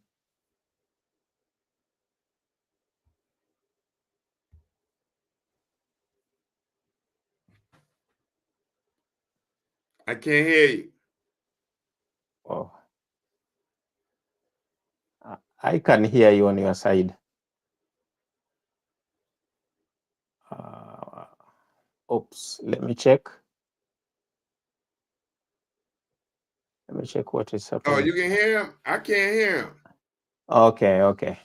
Speaker 2: I can't hear you.
Speaker 3: Oh, I can hear you on your side. Oops, let me check. Let me check what is
Speaker 2: Oh,
Speaker 3: happening.
Speaker 2: you can hear him? I can't hear him.
Speaker 3: Okay.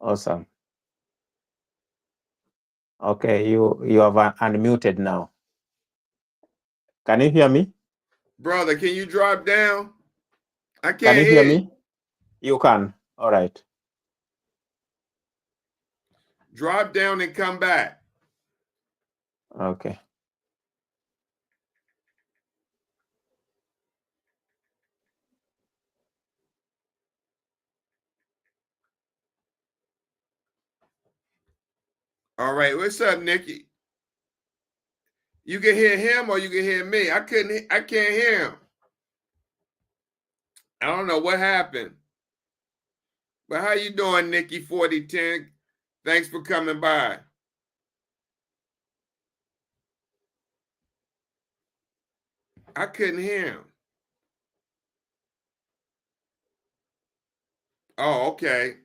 Speaker 3: Awesome. Okay, you have unmuted now. Can you hear me?
Speaker 2: Brother, can you drop down? I
Speaker 3: Can
Speaker 2: can't
Speaker 3: you hear
Speaker 2: hear you.
Speaker 3: me? You can. All right.
Speaker 2: Drop down and come back.
Speaker 3: Okay.
Speaker 2: All right, what's up, Nikki? You can hear him or you can hear me. I can't hear him. I don't know what happened. But how you doing, Nikki 4010? Thanks for coming by. I couldn't hear him. Oh, okay.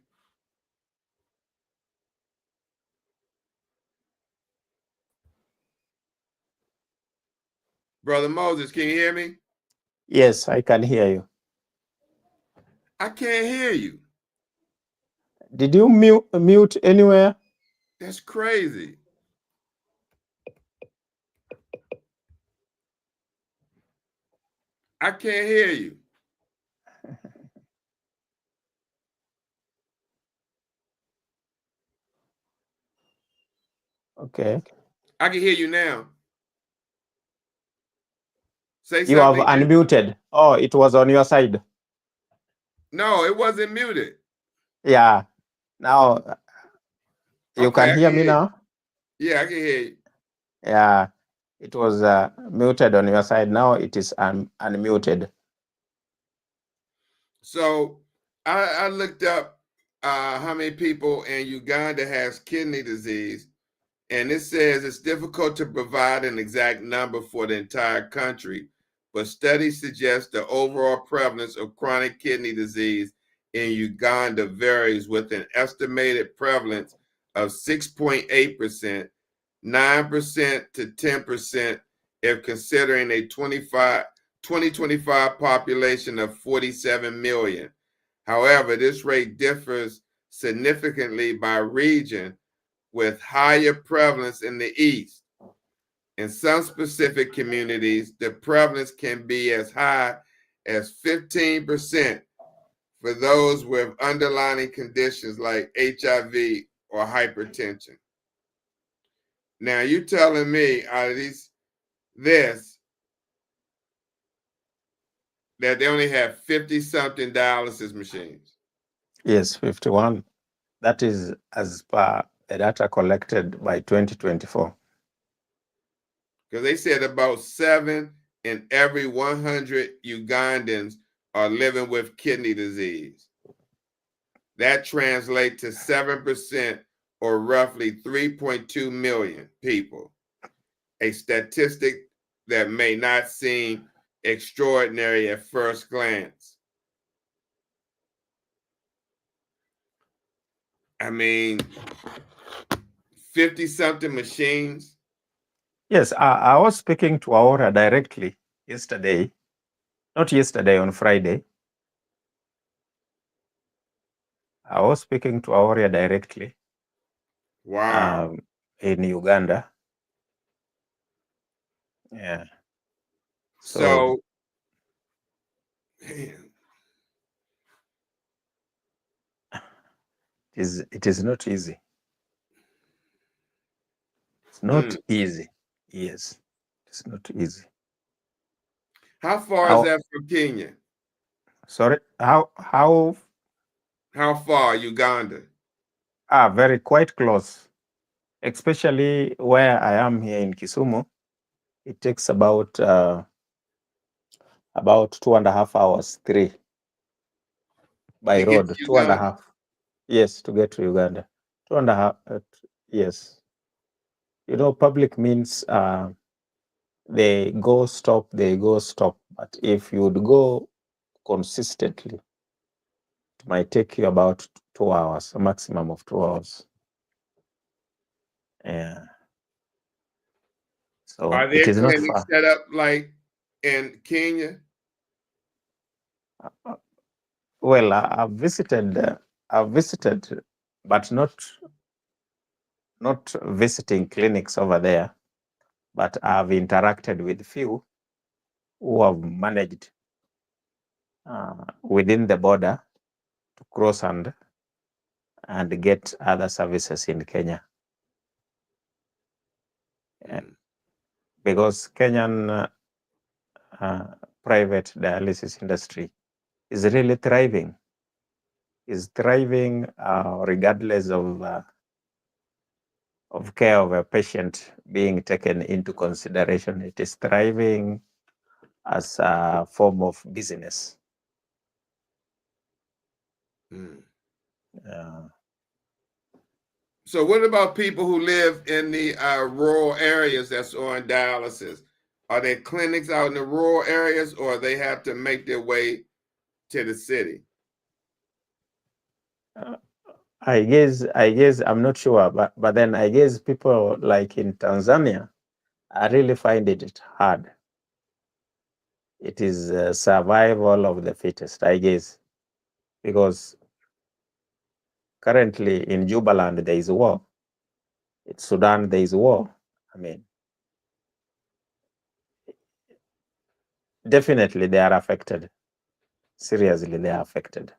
Speaker 2: Brother Moses, can you hear me?
Speaker 3: Yes, I can hear you.
Speaker 2: I can't hear you.
Speaker 3: Did you mute anywhere?
Speaker 2: That's crazy. I can't hear you.
Speaker 3: Okay.
Speaker 2: I can hear you now. Say
Speaker 3: You have
Speaker 2: something.
Speaker 3: unmuted. Oh, it was on your side.
Speaker 2: No, it wasn't muted.
Speaker 3: Yeah. Now you
Speaker 2: Okay,
Speaker 3: can
Speaker 2: I
Speaker 3: hear
Speaker 2: can
Speaker 3: me
Speaker 2: hear you.
Speaker 3: now?
Speaker 2: Yeah, I can hear you.
Speaker 3: Yeah. It was muted on your side. Now it is unmuted.
Speaker 2: So I looked up how many people in Uganda has kidney disease, and it says it's difficult to provide an exact number for the entire country, but studies suggest the overall prevalence of chronic kidney disease in Uganda varies with an estimated prevalence of 6.8%, 9% to 10% if considering a 2025 population of 47 million. However, this rate differs significantly by region, with higher prevalence in the East. In some specific communities, the prevalence can be as high as 15% for those with underlying conditions like HIV or hypertension. Now, you telling me out of this that they only have 50 something dialysis machines?
Speaker 3: Yes, 51. That is as per the data collected by 2024.
Speaker 2: Because they said about 7 in every 100 Ugandans are living with kidney disease. That translates to 7% or roughly 3.2 million people, a statistic that may not seem extraordinary at first glance. I mean, 50 something machines.
Speaker 3: Yes, I was speaking to Aura directly yesterday, not yesterday, on Friday. I was speaking to Aura directly.
Speaker 2: Wow.
Speaker 3: In Uganda. Yeah.
Speaker 2: So, man,
Speaker 3: it is not easy. It's not easy. Yes, it's not easy.
Speaker 2: how far is that from Kenya?
Speaker 3: Sorry, how
Speaker 2: far, Uganda?
Speaker 3: Very quite close. Especially where I am here in Kisumu, it takes about 2.5 hours, 3 by
Speaker 2: To get
Speaker 3: road.
Speaker 2: to
Speaker 3: Two and a
Speaker 2: Uganda?
Speaker 3: half. Yes, to get to Uganda. 2.5. Yes. You know, public means they go stop. But if you would go consistently, it might take you about 2 hours, a maximum of 2 hours. Yeah. So
Speaker 2: Are
Speaker 3: it
Speaker 2: there
Speaker 3: is not
Speaker 2: clinics
Speaker 3: far.
Speaker 2: set up like in Kenya?
Speaker 3: Well, I've visited, but not visiting clinics over there. But I've interacted with few who have managed within the border to cross and get other services in Kenya. Because Kenyan private dialysis industry is really thriving. Regardless of of care of a patient being taken into consideration. It is thriving as a form of business.
Speaker 2: Mm.
Speaker 3: Uh,
Speaker 2: So, what about people who live in the rural areas that's on dialysis? Are there clinics out in the rural areas, or they have to make their way to the city?
Speaker 3: I guess I'm not sure, but then I guess people like in Tanzania, I really find it hard. It is survival of the fittest, I guess, because currently in Jubaland there is war. In Sudan there is war. I mean, definitely they are affected. Seriously, they are affected.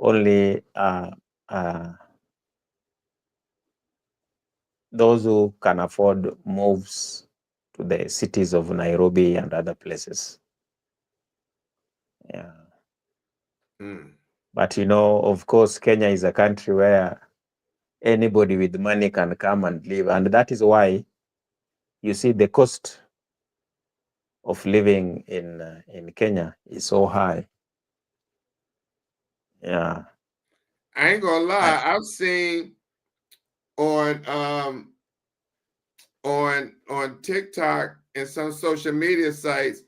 Speaker 3: Only those who can afford moves to the cities of Nairobi and other places. Yeah.
Speaker 2: Mm.
Speaker 3: But of course, Kenya is a country where anybody with money can come and live. And that is why you see the cost of living in Kenya is so high. Yeah.
Speaker 2: I ain't gonna lie, I've seen on on TikTok and some social media sites,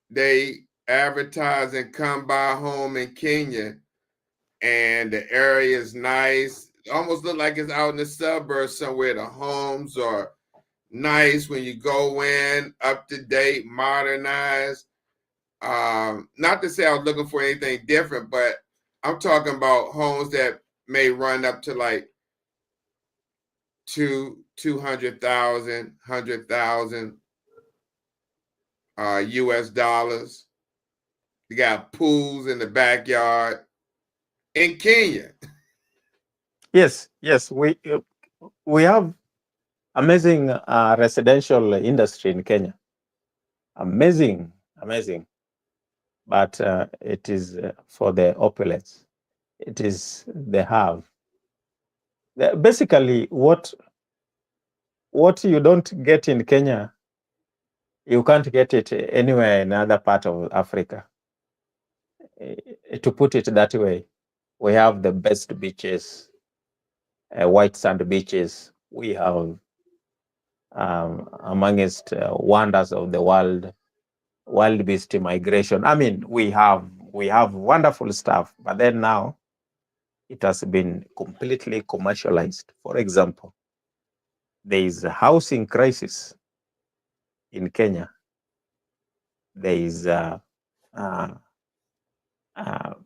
Speaker 2: they advertise and come by a home in Kenya, and the area is nice. It almost look like it's out in the suburbs somewhere. The homes are nice when you go in, up to date, modernized. Not to say I was looking for anything different, but I'm talking about homes that may run up to like 200,000, 100,000 US dollars. You got pools in the backyard in Kenya.
Speaker 3: Yes, yes. We have amazing residential industry in Kenya. Amazing, amazing. But it is for the opulence. It is the have. Basically, what you don't get in Kenya, you can't get it anywhere in other part of Africa. To put it that way, we have the best beaches, white sand beaches. We have amongst wonders of the world, wild beast migration. I mean, we have wonderful stuff, but then now it has been completely commercialized. For example, there is a housing crisis in Kenya. There is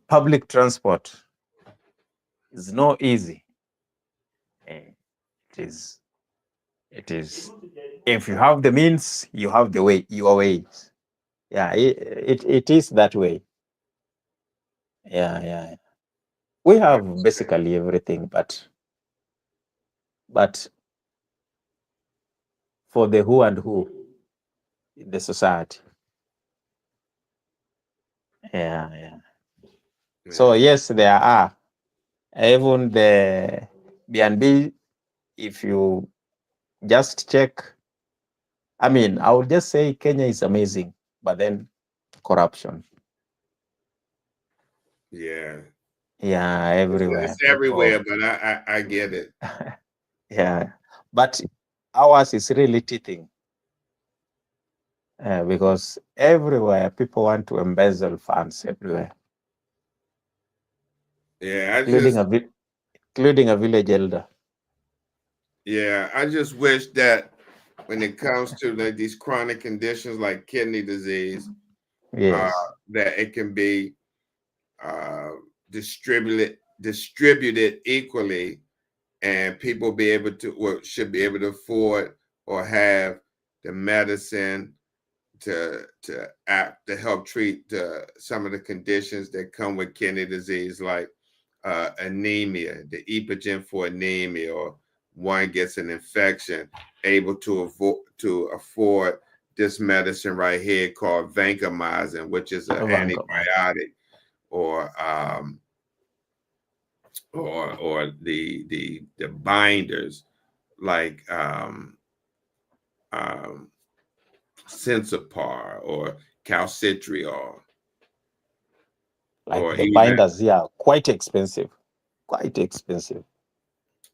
Speaker 3: public transport is not easy. Eh, It is. It is. If you have the means, you have the way. Your ways. Yeah, it is that way. Yeah, yeah. We have basically everything, but for the who and who in the society. Yeah, yeah. So
Speaker 2: Yeah.
Speaker 3: yes, there are even the B&B. If you just check, I mean, I would just say Kenya is amazing, but then corruption.
Speaker 2: Yeah.
Speaker 3: Yeah, everywhere.
Speaker 2: It's
Speaker 3: People.
Speaker 2: everywhere, but I get it.
Speaker 3: Yeah, but ours is really teething because everywhere people want to embezzle funds everywhere,
Speaker 2: Yeah,
Speaker 3: including including a village elder.
Speaker 2: I just wish that when it comes to like these chronic conditions like kidney disease, uh,
Speaker 3: Yes,
Speaker 2: that it can be uh, distributed equally, and people be able to or should be able to afford or have the medicine to help treat some of the conditions that come with kidney disease, like anemia, the epigen for anemia, or one gets an infection, able to afford this medicine right here called vancomycin, which is an
Speaker 3: Vancomycin.
Speaker 2: antibiotic, or or the binders like Sensipar or calcitriol.
Speaker 3: Like
Speaker 2: Or
Speaker 3: the
Speaker 2: even,
Speaker 3: binders, yeah, quite expensive. Quite expensive.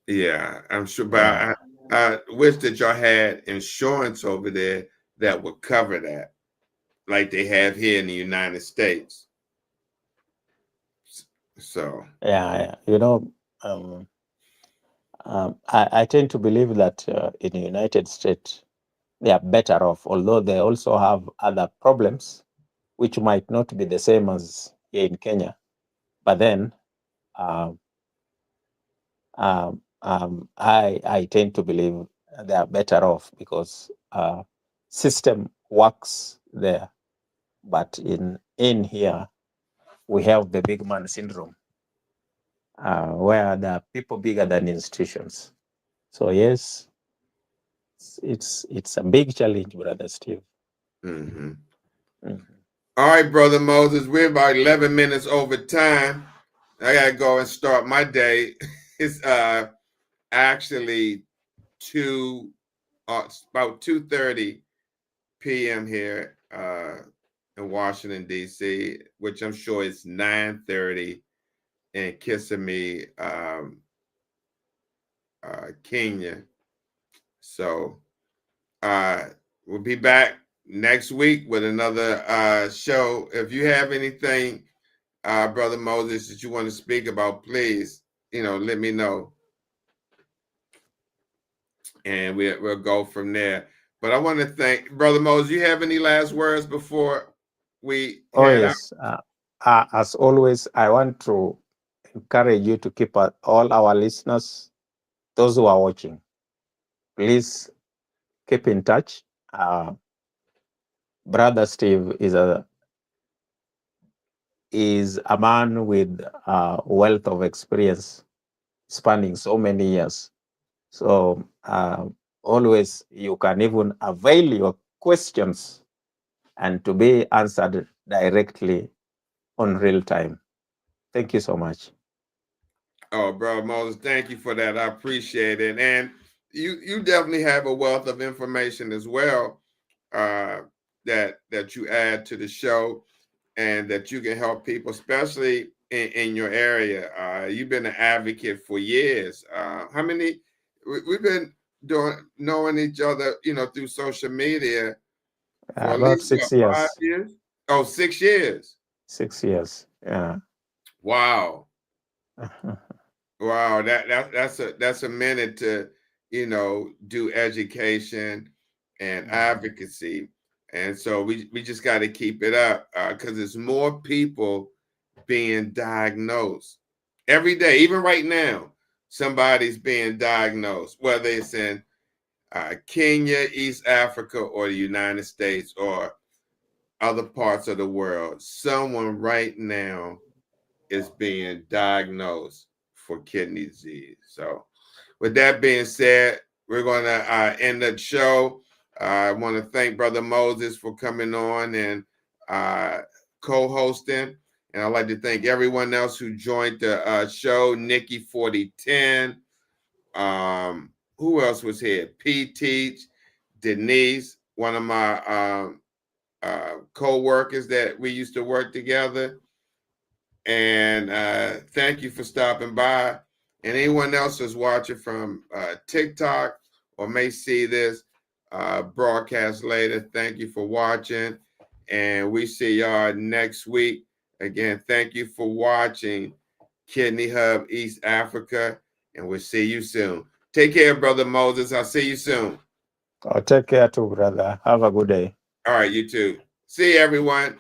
Speaker 2: yeah, I'm sure. But
Speaker 3: Yeah.
Speaker 2: I wish that y'all had insurance over there that would cover that, like they have here in the United States. So,
Speaker 3: Yeah. You know, I tend to believe that in the United States, they are better off, although they also have other problems, which might not be the same as here in Kenya. But then um, I tend to believe they are better off because system works there. But in here, we have the big man syndrome, where there are people bigger than institutions. So yes, it's a big challenge, brother Steve.
Speaker 2: mm-hmm.
Speaker 3: Mhm.
Speaker 2: All right, brother Moses, we're about 11 minutes over time. I gotta go and start my day. It's actually about 2:30 p.m. here in Washington D.C., which I'm sure is 9:30 in Kissimmee, Kenya. So we'll be back next week with another show. If you have anything, Brother Moses, that you want to speak about, please, let me know. And we'll go from there. But I want to thank Brother Moses. You have any last words before we
Speaker 3: Oh
Speaker 2: head out?
Speaker 3: yes, as always, I want to encourage you to keep all our listeners, those who are watching, please keep in touch. Brother Steve is a man with a wealth of experience spanning so many years. So always you can even avail your questions and to be answered directly on real time. Thank you so much.
Speaker 2: Oh, bro, Moses, thank you for that. I appreciate it. And you definitely have a wealth of information as well, that you add to the show, and that you can help people, especially in your area. You've been an advocate for years. How many? We've been knowing each other, through social media for at
Speaker 3: About
Speaker 2: least,
Speaker 3: six
Speaker 2: what, 5
Speaker 3: years.
Speaker 2: years? Oh, 6 years.
Speaker 3: 6 years. Yeah.
Speaker 2: Wow. Wow, that's a minute to, do education and advocacy. And so we just got to keep it up, because there's more people being diagnosed every day. Even right now, somebody's being diagnosed, whether it's in Kenya, East Africa, or the United States, or other parts of the world. Someone right now is being diagnosed for kidney disease. So, with that being said, we're going to end the show. I want to thank Brother Moses for coming on and co-hosting. And I'd like to thank everyone else who joined the show. Nikki 4010. Who else was here? P. Teach, Denise, one of my co-workers that we used to work together. And thank you for stopping by. And anyone else who's watching from TikTok or may see this broadcast later, thank you for watching. And we see y'all next week. Again, thank you for watching Kidney Hub East Africa. And we'll see you soon. Take care, Brother Moses. I'll see you soon.
Speaker 3: Oh, take care too, brother. Have a good day.
Speaker 2: All right, you too. See you, everyone.